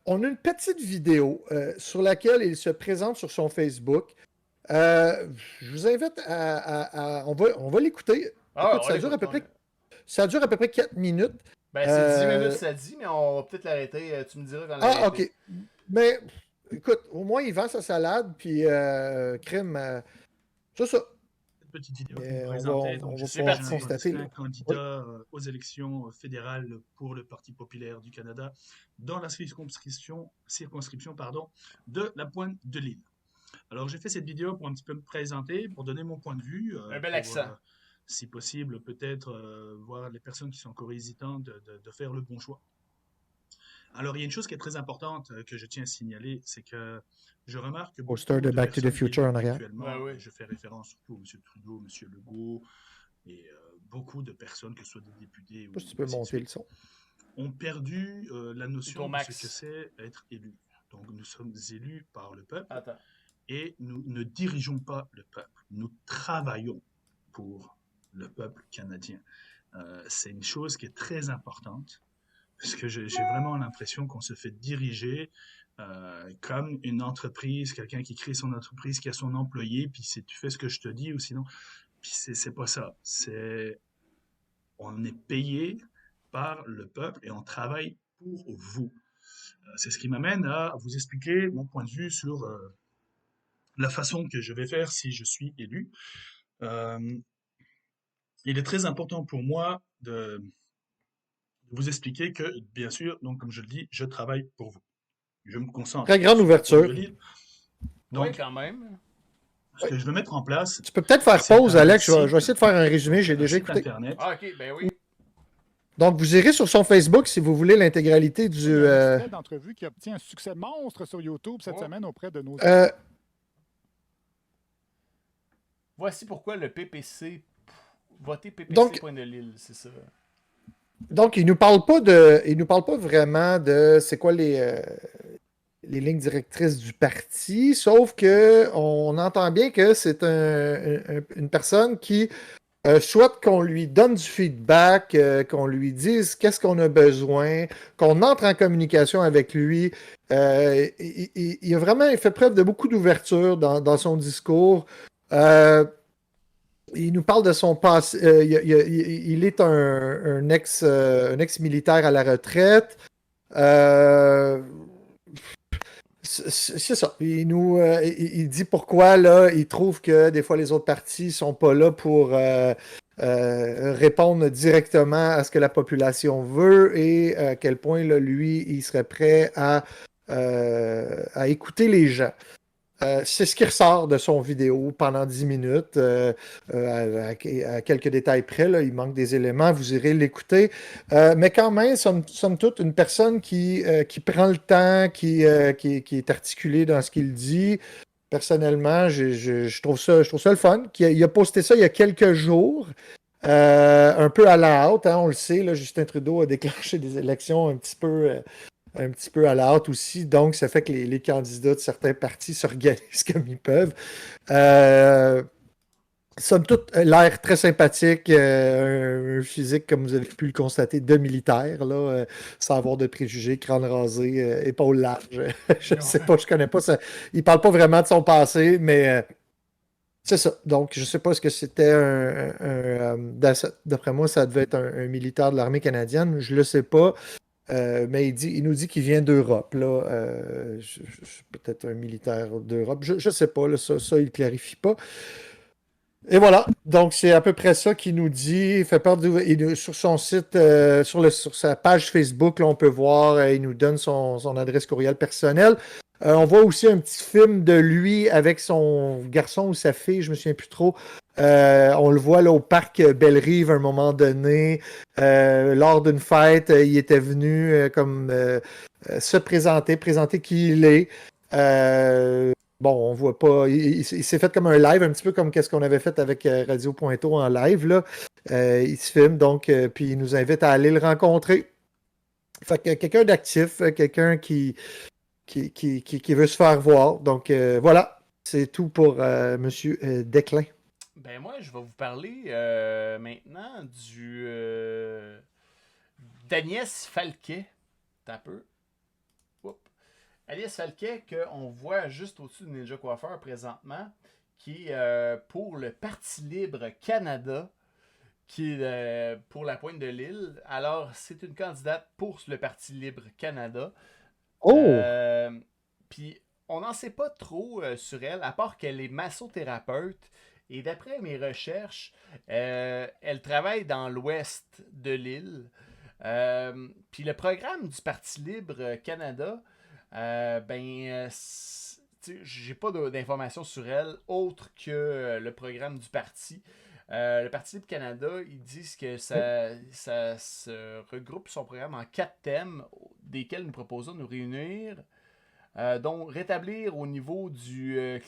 On a une petite vidéo sur laquelle il se présente sur son Facebook. Je vous invite on va l'écouter. Ah, écoute, ça dure à peu près 4 minutes. Ben, c'est 10 minutes, ça dit, mais on va peut-être l'arrêter. Tu me diras quand l'arrêter. OK. Mais, écoute, au moins, il vend sa salade, puis crème. C'est ça. Petite vidéo qui me présentait. Donc, je suis un candidat aux élections fédérales pour le Parti populaire du Canada dans la circonscription de la Pointe de l'Île. Alors, j'ai fait cette vidéo pour un petit peu me présenter, pour donner mon point de vue. Un bel accent. Si possible, peut-être voir les personnes qui sont encore hésitantes de faire le bon choix. Alors, il y a une chose qui est très importante que je tiens à signaler, c'est que je remarque que poster de Back to the Future en arrière. Je fais référence surtout à M. Trudeau, M. Legault et beaucoup de personnes, que ce soit des députés ou tu peux monter le son. ont perdu la notion de ce que c'est être élu. Donc, nous sommes élus par le peuple et nous ne dirigeons pas le peuple. Nous travaillons pour le peuple canadien. C'est une chose qui est très importante parce que j'ai vraiment l'impression qu'on se fait diriger comme une entreprise, quelqu'un qui crée son entreprise, qui a son employé, puis tu fais ce que je te dis ou sinon... Puis c'est pas ça. On est payé par le peuple et on travaille pour vous. C'est ce qui m'amène à vous expliquer mon point de vue sur la façon que je vais faire si je suis élu. Il est très important pour moi de vous expliquer que, bien sûr, donc comme je le dis, je travaille pour vous. Je me concentre. Très grande ouverture. Donc, quand même. Ce que je veux mettre en place... Tu peux peut-être faire pause, Alex. Je vais essayer de faire un résumé. J'ai déjà écouté. Internet. Ah, OK, ben oui. Donc, vous irez sur son Facebook si vous voulez l'intégralité du... Un extrait d'entrevue qui obtient un succès monstre sur YouTube cette semaine auprès de nos... Voici pourquoi le PPC... Voter PPC Pointe de l'Île, c'est ça. Donc, il nous parle pas vraiment de c'est quoi les lignes directrices du parti, sauf que on entend bien que c'est une personne qui souhaite qu'on lui donne du feedback, qu'on lui dise qu'est-ce qu'on a besoin, qu'on entre en communication avec lui. Il fait preuve de beaucoup d'ouverture dans son discours. Il nous parle de son passé. Il est un ex-militaire à la retraite. C'est ça. Il dit pourquoi là, il trouve que des fois les autres partis sont pas là pour répondre directement à ce que la population veut et à quel point là, lui, il serait prêt à écouter les gens. C'est ce qui ressort de son vidéo pendant 10 minutes. À quelques détails près, là, il manque des éléments, vous irez l'écouter. Mais quand même, somme toute, une personne qui prend le temps, qui est articulée dans ce qu'il dit. Personnellement, je trouve ça le fun. Il a posté ça il y a quelques jours. Un peu à la hâte, hein, on le sait, là, Justin Trudeau a déclenché des élections un petit peu à la hâte aussi, donc ça fait que les candidats de certains partis s'organisent comme ils peuvent. somme toute, l'air très sympathique, un physique, comme vous avez pu le constater, de militaire, là, sans avoir de préjugés, crâne rasé, épaules larges. Je ne sais pas, je connais pas ça. Il parle pas vraiment de son passé, mais c'est ça. Donc, je ne sais pas ce que c'était d'après moi, ça devait être un militaire de l'armée canadienne. Je ne le sais pas. Mais il nous dit qu'il vient d'Europe. Là. Peut-être un militaire d'Europe. Je ne sais pas. Là, ça, il ne clarifie pas. Et voilà. Donc, c'est à peu près ça qu'il nous dit. Il fait part sur son site, sur sa page Facebook, là, on peut voir, il nous donne son adresse courriel personnelle. On voit aussi un petit film de lui avec son garçon ou sa fille, je ne me souviens plus trop. On le voit là, au parc Belle-Rive à un moment donné. Lors d'une fête, il était venu se présenter qui il est. Bon, on voit pas. Il s'est fait comme un live, un petit peu comme qu'est-ce qu'on avait fait avec Radio Pointeau en live. Là. Il se filme, donc, puis il nous invite à aller le rencontrer. Fait que quelqu'un d'actif, quelqu'un qui veut se faire voir. Donc, voilà, c'est tout pour M. Desclin. Ben moi, je vais vous parler maintenant d'Agnès Falquet. T'as un peu. Agnès Falquet, qu'on voit juste au-dessus de Ninja Coiffeur présentement, qui est pour le Parti libre Canada, qui est pour la pointe de l'île. Alors, c'est une candidate pour le Parti libre Canada. Oh! Puis, on n'en sait pas trop sur elle, à part qu'elle est massothérapeute. Et d'après mes recherches, elle travaille dans l'ouest de l'île. Puis le programme du Parti libre Canada, j'ai pas d'informations sur elle autre que le programme du parti. Le Parti libre Canada, ils disent que ça se regroupe son programme en 4 thèmes, desquels nous proposons de nous réunir. Donc, rétablir au niveau du un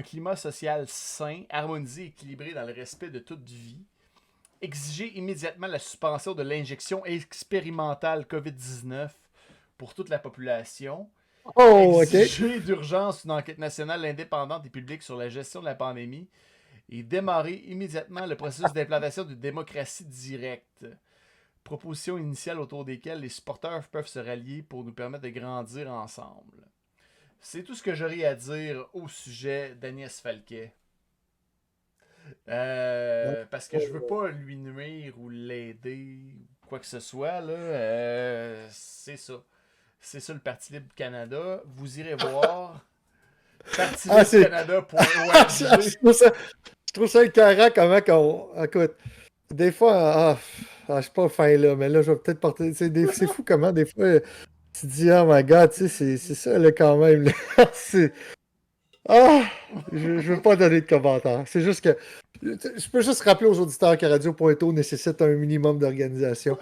climat social sain, harmonisé, équilibré dans le respect de toute vie. Exiger immédiatement la suspension de l'injection expérimentale COVID-19 pour toute la population. Exiger d'urgence une enquête nationale indépendante et publique sur la gestion de la pandémie et démarrer immédiatement le processus d'implantation de démocratie directe. Propositions initiales autour desquelles les supporters peuvent se rallier pour nous permettre de grandir ensemble. C'est tout ce que j'aurais à dire au sujet d'Agnès Falquet. Parce que je veux pas lui nuire ou l'aider ou quoi que ce soit. Là. C'est ça. C'est ça le Parti libre Canada. Vous irez voir. partilibrecanada.org. Je trouve ça écœurant comment qu'on... Écoute, des fois... je suis pas fin là, mais là, je vais peut-être porter. C'est fou comment des fois tu te dis, oh my god, tu sais, c'est ça là quand même. Là. Je veux pas donner de commentaires. C'est juste que. Je peux juste rappeler aux auditeurs que Radio Pointeau nécessite un minimum d'organisation.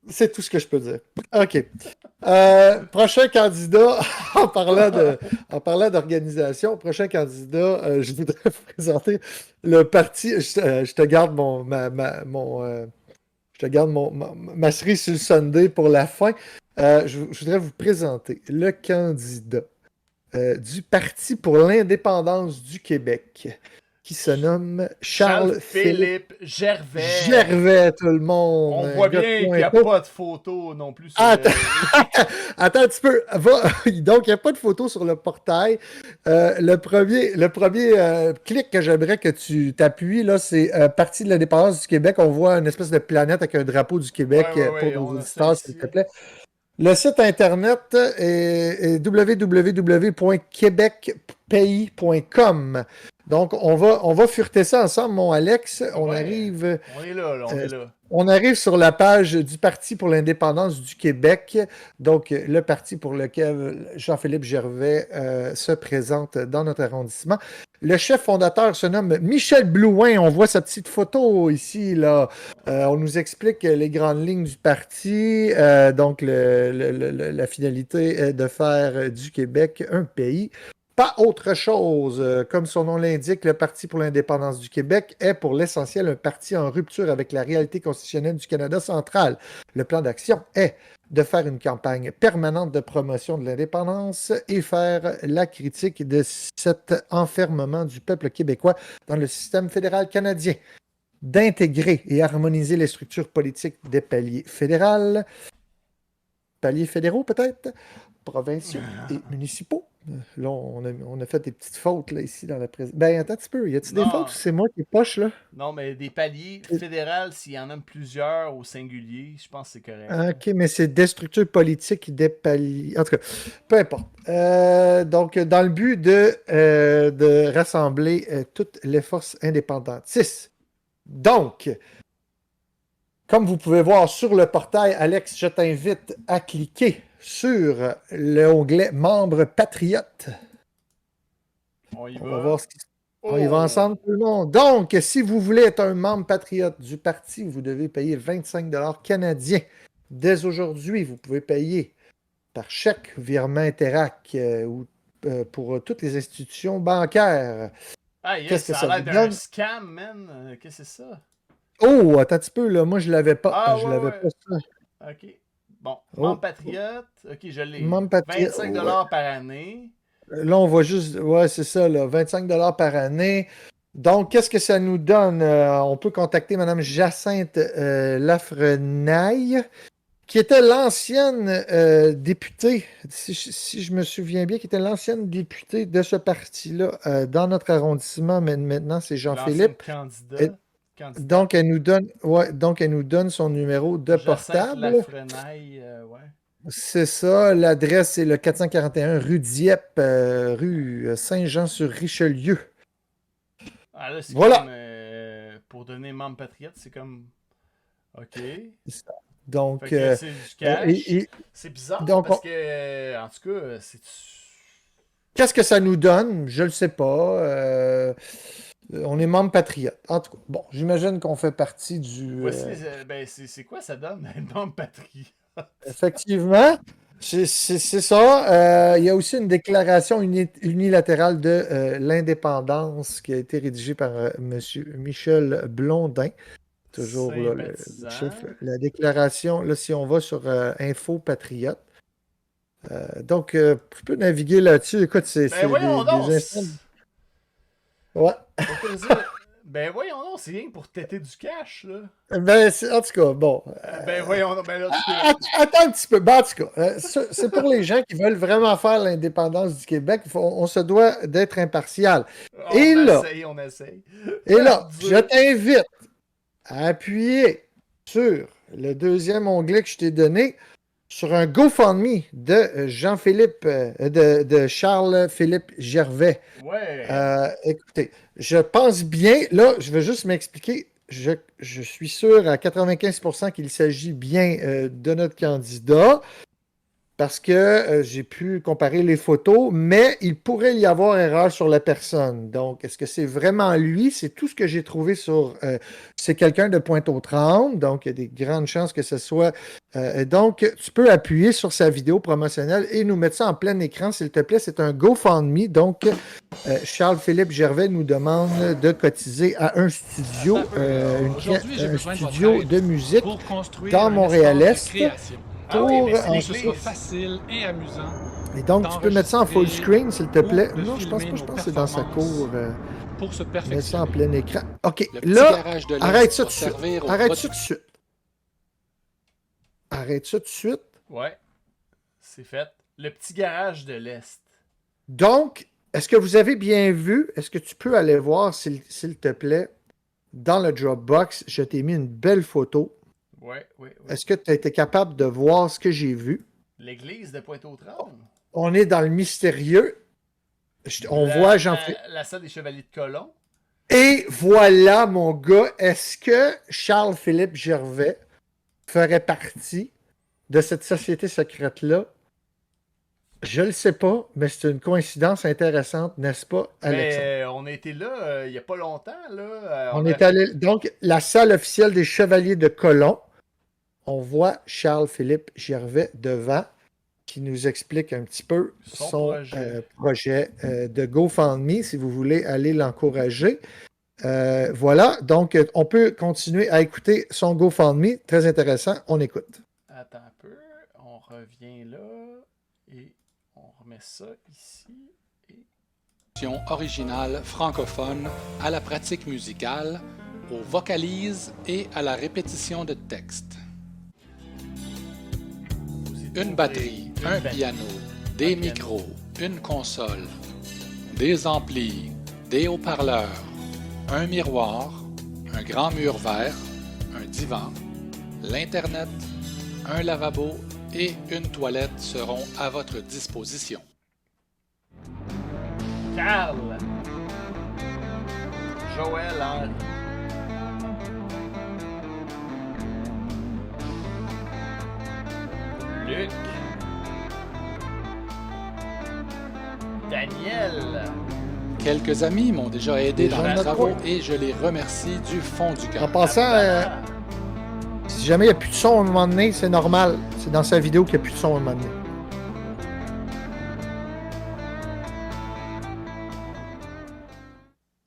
C'est tout ce que je peux dire. OK. Prochain candidat, en parlant d'organisation, prochain candidat, je voudrais vous présenter le parti. Je te garde ma cerise sur le Sunday pour la fin. Je voudrais vous présenter le candidat du Parti pour l'indépendance du Québec, qui se nomme Charles-Philippe Gervais. Gervais, tout le monde. On voit bien qu'il n'y a pas de photo non plus. Attends un petit peu. Donc, il n'y a pas de photo sur le portail. Le premier clic que j'aimerais que tu t'appuies, là, c'est Parti de l'indépendance du Québec. On voit une espèce de planète avec un drapeau du Québec pour nos auditeurs, s'il te plaît. Le site internet est www.québecpays.com. Donc, on va fureter ça ensemble, mon Alex. On est là. On arrive sur la page du Parti pour l'indépendance du Québec, donc le parti pour lequel Jean-Philippe Gervais se présente dans notre arrondissement. Le chef fondateur se nomme Michel Blouin. On voit sa petite photo ici, là. On nous explique les grandes lignes du parti. Donc, la finalité est de faire du Québec un pays pas autre chose. Comme son nom l'indique, le Parti pour l'indépendance du Québec est pour l'essentiel un parti en rupture avec la réalité constitutionnelle du Canada central. Le plan d'action est de faire une campagne permanente de promotion de l'indépendance et faire la critique de cet enfermement du peuple québécois dans le système fédéral canadien, d'intégrer et harmoniser les structures politiques des paliers fédéraux peut-être, provinciaux et municipaux. Là, on a fait des petites fautes là, ici dans la présentation. Ben, attends un petit peu. Y a-t-il des fautes ou c'est moi qui est poche, là? Non, mais des paliers fédéraux, s'il y en a plusieurs au singulier, je pense que c'est correct. OK, mais c'est des structures politiques, des paliers. En tout cas, peu importe. Donc, dans le but de rassembler toutes les forces indépendantistes. Donc, comme vous pouvez voir sur le portail, Alex, je t'invite à cliquer sur l'onglet Membres patriotes. On y va voir ce qui se passe. On y va ensemble, tout le monde. Donc, si vous voulez être un membre patriote du parti, vous devez payer 25 $ canadiens. Dès aujourd'hui, vous pouvez payer par chèque, virement Interac ou pour toutes les institutions bancaires. Ah, yes, qu'est-ce que ça a l'air d'un scam, man. Qu'est-ce que c'est ça? Oh, attends un petit peu, là. Moi, je l'avais pas. Ah, je l'avais pas ça. OK. Bon, membre patriote. OK, je l'ai. Membre patriote. 25 $ par année. Là, on va juste... Ouais, c'est ça, là. 25 $ par année. Donc, qu'est-ce que ça nous donne? On peut contacter Mme Jacinthe Lafrenaille, qui était l'ancienne députée, si je me souviens bien, qui était l'ancienne députée de ce parti-là dans notre arrondissement, mais maintenant, c'est Jean-Philippe. Donc, elle nous donne son numéro de portable. Lafrenaille, ouais. C'est ça. L'adresse, c'est le 441 rue Dieppe, rue Saint-Jean-sur-Richelieu. Ah là, c'est voilà. Comme, pour donner membre patriote, c'est comme... OK. Donc, c'est du cash. C'est bizarre donc, parce que, en tout cas, c'est... Qu'est-ce que ça nous donne? Je le sais pas. On est membre patriote. En tout cas, bon, j'imagine qu'on fait partie du... c'est quoi ça donne, un membre patriote? Effectivement, c'est ça. Il y a aussi une déclaration unilatérale de l'indépendance qui a été rédigée par M. Michel Blondin. Toujours là, le chef. La déclaration, là, si on va sur Info Patriote. Donc, tu peux naviguer là-dessus. Écoute, c'est des instants. Ouais. Ben voyons non, c'est rien pour têter du cash, là. Ben, en tout cas, bon. Ben voyons non, ben là, attends un petit peu. Ben, en tout cas, c'est pour les gens qui veulent vraiment faire l'indépendance du Québec. On se doit d'être impartial. On essaye. Et là, je t'invite à appuyer sur le deuxième onglet que je t'ai donné, sur un GoFundMe de Jean-Philippe, de Charles-Philippe Gervais. Ouais. Écoutez, je pense bien, là, je vais juste m'expliquer. Je suis sûr à 95% qu'il s'agit bien de notre candidat parce que j'ai pu comparer les photos, mais il pourrait y avoir erreur sur la personne. Donc, est-ce que c'est vraiment lui? C'est tout ce que j'ai trouvé sur... c'est quelqu'un de Pointe-aux-Trembles, donc il y a des grandes chances que ce soit... donc, tu peux appuyer sur sa vidéo promotionnelle et nous mettre ça en plein écran, s'il te plaît. C'est un GoFundMe. Donc, Charles-Philippe Gervais nous demande de cotiser à un studio, un studio de musique dans Montréal-Est. Pour que ce soit facile et amusant. Et donc, tu peux mettre ça en full screen, s'il te plaît. Non, je pense pas. Je pense que c'est dans sa cour. Pour se perfectionner. Mets ça en plein écran. OK, là, arrête ça tout de suite. Arrête ça tout de suite. Arrête ça tout de suite. Ouais, c'est fait. Le petit garage de l'Est. Donc, est-ce que vous avez bien vu? Est-ce que tu peux aller voir, s'il te plaît, dans le Dropbox, je t'ai mis une belle photo. Oui. Est-ce que tu as été capable de voir ce que j'ai vu? L'église de Pointe-aux-Trembles. On est dans le mystérieux. On voit la salle des Chevaliers de Colomb. Et voilà, mon gars. Est-ce que Charles-Philippe Gervais ferait partie de cette société secrète-là? Je le sais pas, mais c'est une coïncidence intéressante, n'est-ce pas, Alexandre? Mais on a été là il n'y a pas longtemps. Là. On est allé... Donc, la salle officielle des Chevaliers de Colomb. On voit Charles-Philippe Gervais devant. qui nous explique un petit peu son projet de GoFundMe, si vous voulez aller l'encourager. Voilà, donc on peut continuer à écouter son GoFundMe. Très intéressant, on écoute. Attends un peu, on revient là et on remet ça ici. Originale francophone à la pratique musicale, aux vocalises et à la répétition de textes. Une batterie, un piano, des micros, une console, des amplis, des haut-parleurs, un miroir, un grand mur vert, un divan, l'Internet, un lavabo et une toilette seront à votre disposition. Carl, Joël Henry, Luc, Daniel. Quelques amis m'ont déjà aidé dans mes travaux et je les remercie du fond du cœur. En passant, si jamais il n'y a plus de son à un moment donné, c'est normal. C'est dans sa vidéo qu'il n'y a plus de son à un moment donné.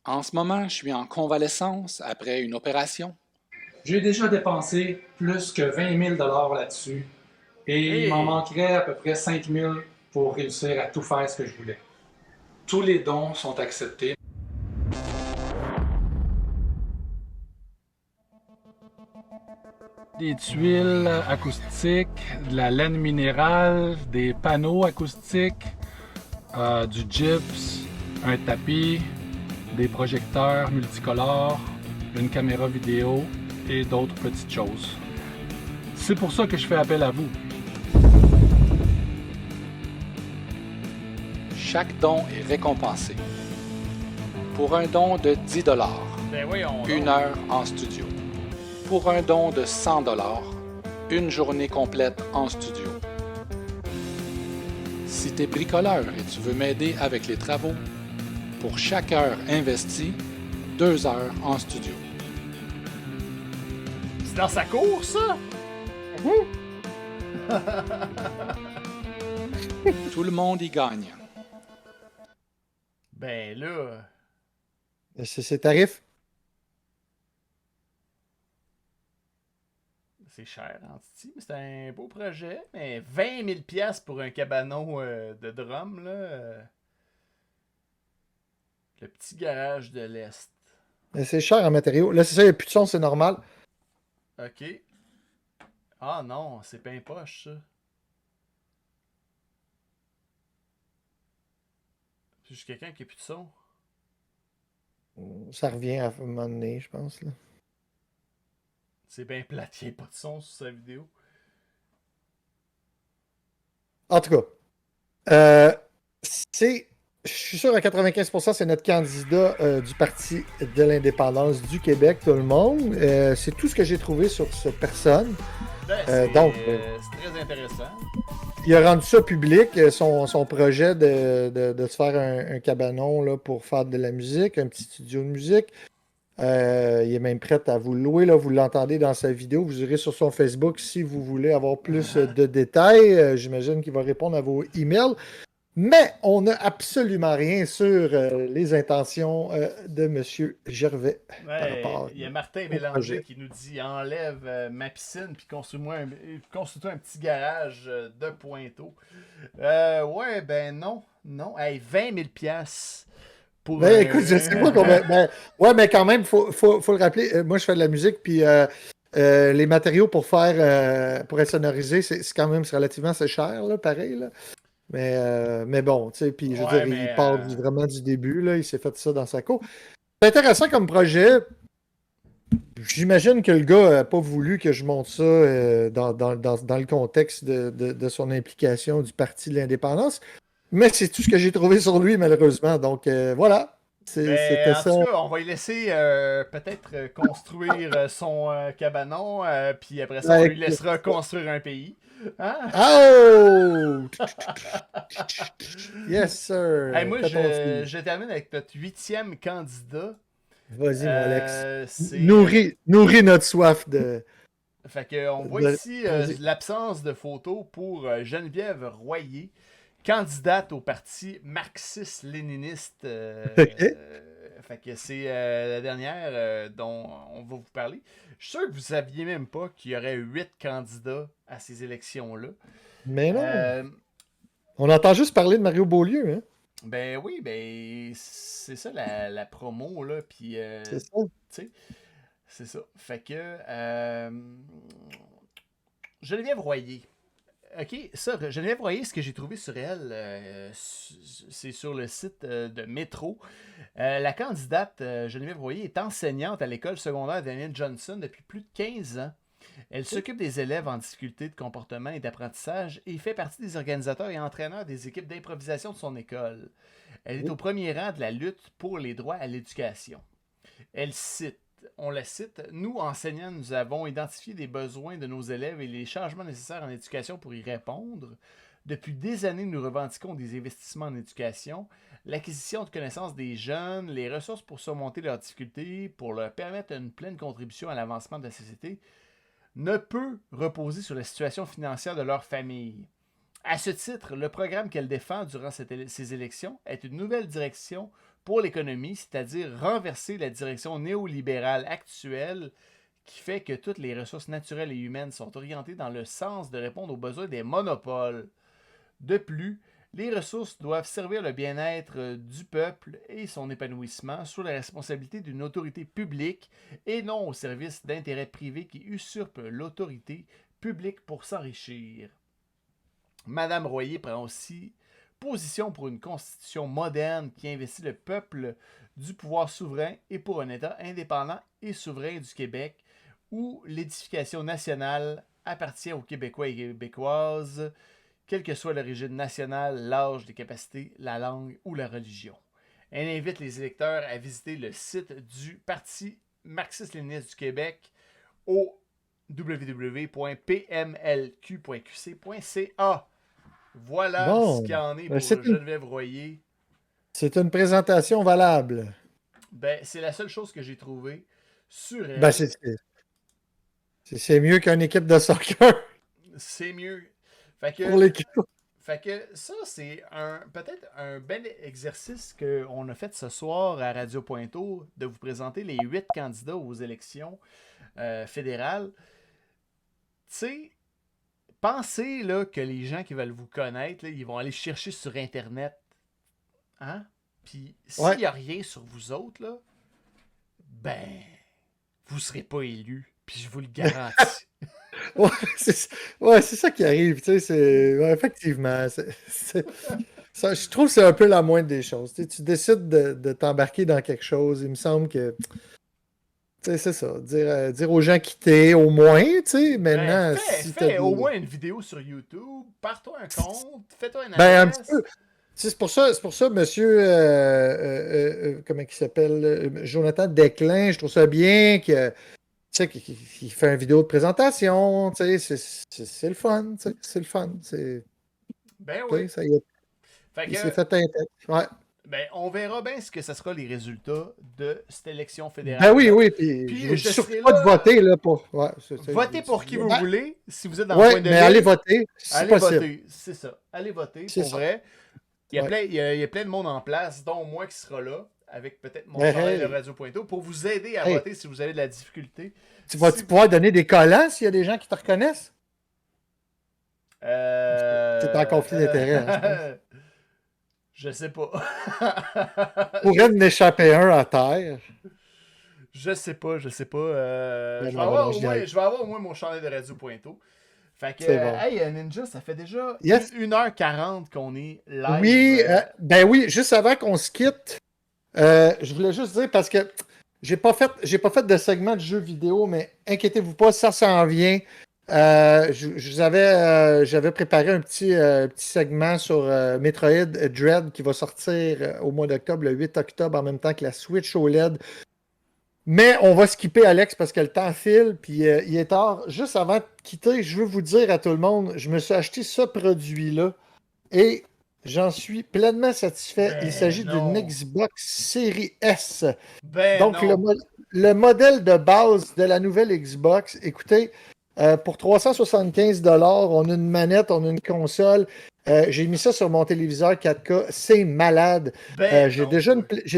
En ce moment, je suis en convalescence après une opération. J'ai déjà dépensé plus que 20 000 là-dessus et il m'en manquerait à peu près 5 000 pour réussir à tout faire ce que je voulais. Tous les dons sont acceptés. Des tuiles acoustiques, de la laine minérale, des panneaux acoustiques, du gyps, un tapis, des projecteurs multicolores, une caméra vidéo et d'autres petites choses. C'est pour ça que je fais appel à vous. Chaque don est récompensé. Pour un don de 10 $, une heure en studio. Pour un don de 100 $, une journée complète en studio. Si tu es bricoleur et tu veux m'aider avec les travaux, pour chaque heure investie, 2 heures en studio. C'est dans sa cour, ça? Tout le monde y gagne. Ben là... C'est tarif? C'est cher, en titi, mais c'est un beau projet. Mais 20 000 $ pour un cabanon de drum, là... Le petit garage de l'Est. C'est cher en matériaux. Là, c'est ça, il n'y a plus de son, c'est normal. OK. Ah non, c'est pas un poche, ça. C'est juste quelqu'un qui n'a plus de son. Ça revient à un moment donné, je pense. Là. C'est bien plate, il n'y a pas de son sur sa vidéo. En tout cas, je suis sûr à 95%, c'est notre candidat du Parti de l'indépendance du Québec, tout le monde. C'est tout ce que j'ai trouvé sur cette personne. C'est très intéressant. Il a rendu ça public, son projet de se faire un cabanon là, pour faire de la musique, un petit studio de musique. Il est même prêt à vous le louer. Là, vous l'entendez dans sa vidéo. Vous irez sur son Facebook si vous voulez avoir plus de détails. J'imagine qu'il va répondre à vos emails. Mais on n'a absolument rien sur les intentions de M. Gervais. Ouais, il y a Martin Bélanger qui nous dit « Enlève ma piscine puis construis-toi un petit garage de Pointeau. » Ouais, ben non. Non. Hey, 20 000 $. Écoute, je sais pas combien. Ouais, mais quand même, il faut le rappeler. Moi, je fais de la musique, puis les matériaux pour être sonorisé, c'est quand même relativement assez cher, là, pareil. Là. Mais bon, tu sais, puis je veux dire, il part vraiment du début, là, il s'est fait ça dans sa cour. C'est intéressant comme projet. J'imagine que le gars n'a pas voulu que je monte ça dans le contexte de son implication du Parti de l'indépendance. Mais c'est tout ce que j'ai trouvé sur lui, malheureusement. Donc, voilà. C'était ça. En tout cas, on va lui laisser peut-être construire son cabanon, puis après ça, on lui laissera construire un pays. Hein? Oh! Yes, sir. Hey, moi, je termine avec notre 8e candidat. Vas-y, mon Alex. Nourris notre soif de Fait que, on voit ici l'absence de photos pour Geneviève Royer, candidate au parti marxiste-léniniste. Fait que c'est la dernière dont on va vous parler. Je suis sûr que vous ne saviez même pas qu'il y aurait 8 candidats à ces élections-là. Mais non. On entend juste parler de Mario Beaulieu, hein? Ben oui, ben c'est ça la promo, là. Puis, c'est ça. Tu sais, c'est ça. Fait que Geneviève Royer. OK, ça, Geneviève Royer, ce que j'ai trouvé sur elle, c'est sur le site de Métro. La candidate Geneviève Royer est enseignante à l'école secondaire Daniel Johnson depuis plus de 15 ans. Elle s'occupe des élèves en difficulté de comportement et d'apprentissage et fait partie des organisateurs et entraîneurs des équipes d'improvisation de son école. Elle est au premier rang de la lutte pour les droits à l'éducation. Elle cite, on la cite, « Nous, enseignants, nous avons identifié les besoins de nos élèves et les changements nécessaires en éducation pour y répondre. Depuis des années, nous revendiquons des investissements en éducation, l'acquisition de connaissances des jeunes, les ressources pour surmonter leurs difficultés, pour leur permettre une pleine contribution à l'avancement de la société, ne peut reposer sur la situation financière de leur famille. À ce titre, le programme qu'elle défend durant ces élections est une nouvelle direction pour l'économie, c'est-à-dire renverser la direction néolibérale actuelle qui fait que toutes les ressources naturelles et humaines sont orientées dans le sens de répondre aux besoins des monopoles. De plus, les ressources doivent servir le bien-être du peuple et son épanouissement sous la responsabilité d'une autorité publique et non au service d'intérêts privés qui usurpent l'autorité publique pour s'enrichir. Madame Royer prend aussi position pour une constitution moderne qui investit le peuple du pouvoir souverain et pour un État indépendant et souverain du Québec où l'édification nationale appartient aux Québécois et Québécoises, quelle que soit l'origine nationale, l'âge, les capacités, la langue ou la religion. Elle invite les électeurs à visiter le site du Parti marxiste-léniniste du Québec au www.pmlq.qc.ca. Voilà ce qu'il y en est pour Geneviève Royer. C'est une présentation valable. Ben, c'est la seule chose que j'ai trouvée sur elle. Ben, c'est mieux qu'une équipe de soccer. C'est mieux. Fait que, pour l'équipe. Fait que ça, c'est peut-être un bel exercice qu'on a fait ce soir à Radio Pointeau, de vous présenter les 8 candidats aux élections fédérales. Tu sais, pensez là, que les gens qui veulent vous connaître, là, ils vont aller chercher sur Internet. Hein? Puis s'il n'y a rien sur vous autres, là, ben, vous ne serez pas élus. Puis je vous le garantis. c'est ça qui arrive. Tu sais, effectivement. Ça, je trouve que c'est un peu la moindre des choses. Tu décides de t'embarquer dans quelque chose. Il me semble que. C'est ça. Dire aux gens quitter au moins. Maintenant, fais au moins une vidéo sur YouTube. Pars-toi un compte. Fais-toi un un petit peu. C'est pour ça, monsieur, comment il s'appelle, Jonathan Desclin, je trouve ça bien qu'il fait une vidéo de présentation, c'est le fun, c'est le fun. Ben oui. Il s'est fait un tête. Ouais. Ben, on verra bien ce que ce sera les résultats de cette élection fédérale. Ben oui, puis je ne suis surtout pas de voter là, pour. Ouais, votez pour qui vous voulez, si vous êtes dans le coin de mais allez voter, allez voter, c'est ça. Allez voter, pour vrai. Il y a plein de monde en place, dont moi qui sera là, avec peut-être mon chandail de Radio Pointeau, pour vous aider à voter si vous avez de la difficulté. Tu vas-tu pouvoir donner des collants s'il y a des gens qui te reconnaissent? C'est en conflit d'intérêt. Je sais pas. Pourrait en échapper un à terre. Je sais pas. Je vais avoir au moins mon chandail de Radio Pointeau. Fait que, hey Ninja, ça fait déjà 1h40 qu'on est live. Oui, ben oui, juste avant qu'on se quitte, je voulais juste dire, parce que j'ai pas fait de segment de jeux vidéo, mais inquiétez-vous pas, ça s'en vient. J'avais préparé un petit segment sur Metroid Dread qui va sortir au mois d'octobre, le 8 octobre, en même temps que la Switch OLED. Mais on va skipper Alex parce que le temps file, puis il est tard. Juste avant de quitter, je veux vous dire à tout le monde, je me suis acheté ce produit-là et j'en suis pleinement satisfait. Il s'agit d'une Xbox Series S. Donc, le modèle de base de la nouvelle Xbox, écoutez, Pour 375 $, on a une manette, on a une console. J'ai mis ça sur mon téléviseur 4K. C'est malade. J'ai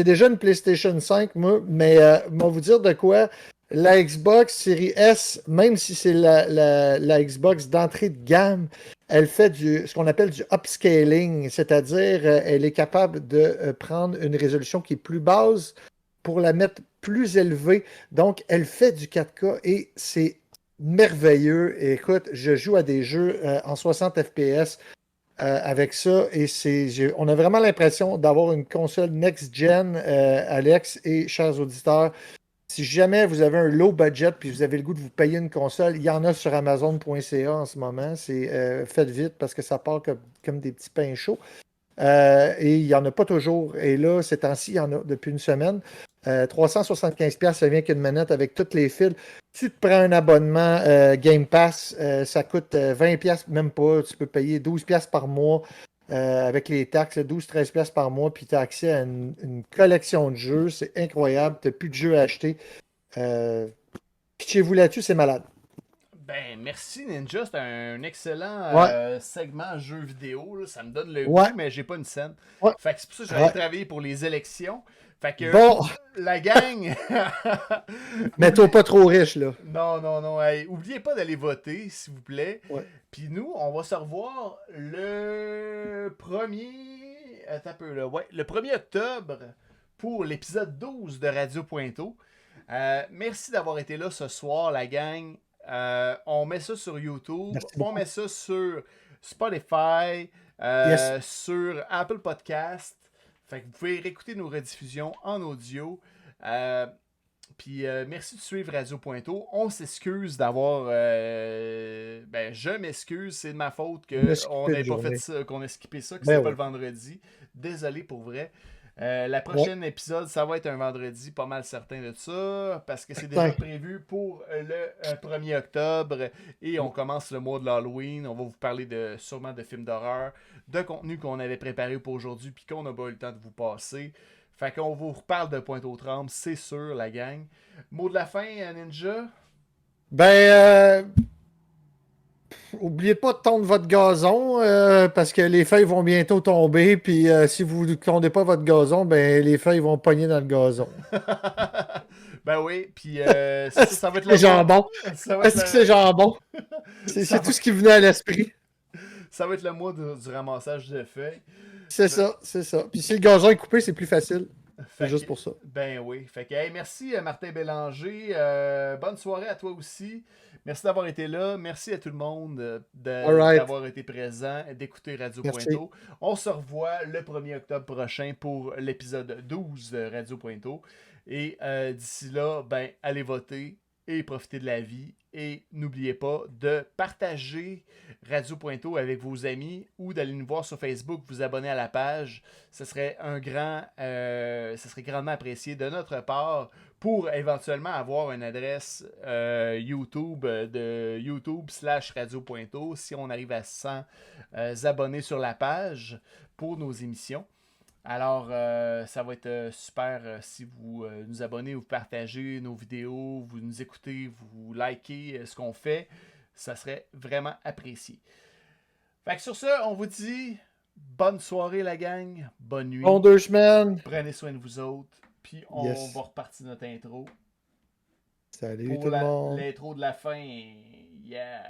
déjà une PlayStation 5, moi, mais moi vous dire de quoi. La Xbox Series S, même si c'est la Xbox d'entrée de gamme, elle fait ce qu'on appelle du upscaling, c'est-à-dire elle est capable de prendre une résolution qui est plus basse pour la mettre plus élevée. Donc, elle fait du 4K et c'est merveilleux. Et écoute, je joue à des jeux en 60 FPS avec ça et on a vraiment l'impression d'avoir une console next-gen, Alex et chers auditeurs. Si jamais vous avez un low budget puis vous avez le goût de vous payer une console, il y en a sur Amazon.ca en ce moment. Faites vite parce que ça part comme des petits pains chauds. Et il n'y en a pas toujours. Et là, ces temps-ci, il y en a depuis une semaine. 375$, ça vient qu'une manette avec tous les fils. Tu te prends un abonnement Game Pass, ça coûte 20$, même pas. Tu peux payer 12$ par mois. Avec les taxes, 12-13$ par mois, puis tu as accès à une collection de jeux. C'est incroyable. Tu n'as plus de jeux à acheter. Pitchez-vous là-dessus, c'est malade. Ben, merci Ninja. C'est un excellent segment jeux vidéo. Là. Ça me donne le goût, mais j'ai pas une scène. Fait que c'est pour ça que j'allais travailler pour les élections. Fait que la gang. Mets-toi pas trop riche, là. Non. Hey, oubliez pas d'aller voter, s'il vous plaît. Puis nous, on va se revoir le 1er. Attends un peu, là. Le 1er octobre pour l'épisode 12 de Radio Pointeau. Merci d'avoir été là ce soir, la gang. On met ça sur YouTube. On met ça sur Spotify, sur Apple Podcast. Fait que vous pouvez réécouter nos rediffusions en audio. Puis merci de suivre Radio Pointeau. On s'excuse d'avoir... je m'excuse, c'est de ma faute qu'on n'ait pas fait ça, qu'on ait skippé ça, que c'est pas le vendredi. Désolé pour vrai. La prochaine épisode, ça va être un vendredi, pas mal certain de ça, parce que c'est déjà prévu pour le 1er octobre et on commence le mois de l'Halloween. On va vous parler sûrement de films d'horreur, de contenu qu'on avait préparé pour aujourd'hui puis qu'on n'a pas eu le temps de vous passer. Fait qu'on vous reparle de Pointe-aux-Trembles, c'est sûr, la gang. Mot de la fin, Ninja? Oubliez pas de tondre votre gazon parce que les feuilles vont bientôt tomber. Puis si vous ne tondez pas votre gazon, les feuilles vont pogner dans le gazon. Ben oui, puis ça va être le jambon. Est-ce que c'est jambon? C'est tout ce qui venait à l'esprit. Ça va être le mois du ramassage de feuilles. C'est ça. Puis si le gazon est coupé, c'est plus facile. C'est juste pour ça. Ben oui. Fait que merci Martin Bélanger. Bonne soirée à toi aussi. Merci d'avoir été là. Merci à tout le monde d'avoir été présent, d'écouter Radio Pointeau. On se revoit le 1er octobre prochain pour l'épisode 12 de Radio Pointeau. Et d'ici là, allez voter et profitez de la vie. Et n'oubliez pas de partager Radio Pointeau avec vos amis ou d'aller nous voir sur Facebook, vous abonner à la page. Ce serait grandement apprécié de notre part pour éventuellement avoir une adresse YouTube de YouTube/Radio Pointeau si on arrive à 100 abonnés sur la page pour nos émissions. Alors, ça va être super si vous nous abonnez, vous partagez nos vidéos, vous nous écoutez, vous likez ce qu'on fait. Ça serait vraiment apprécié. Fait que sur ça, on vous dit bonne soirée la gang, bonne nuit. Bon 2 semaines. Prenez soin de vous autres. Puis on va repartir notre intro. Salut tout le monde. L'intro de la fin. Yeah.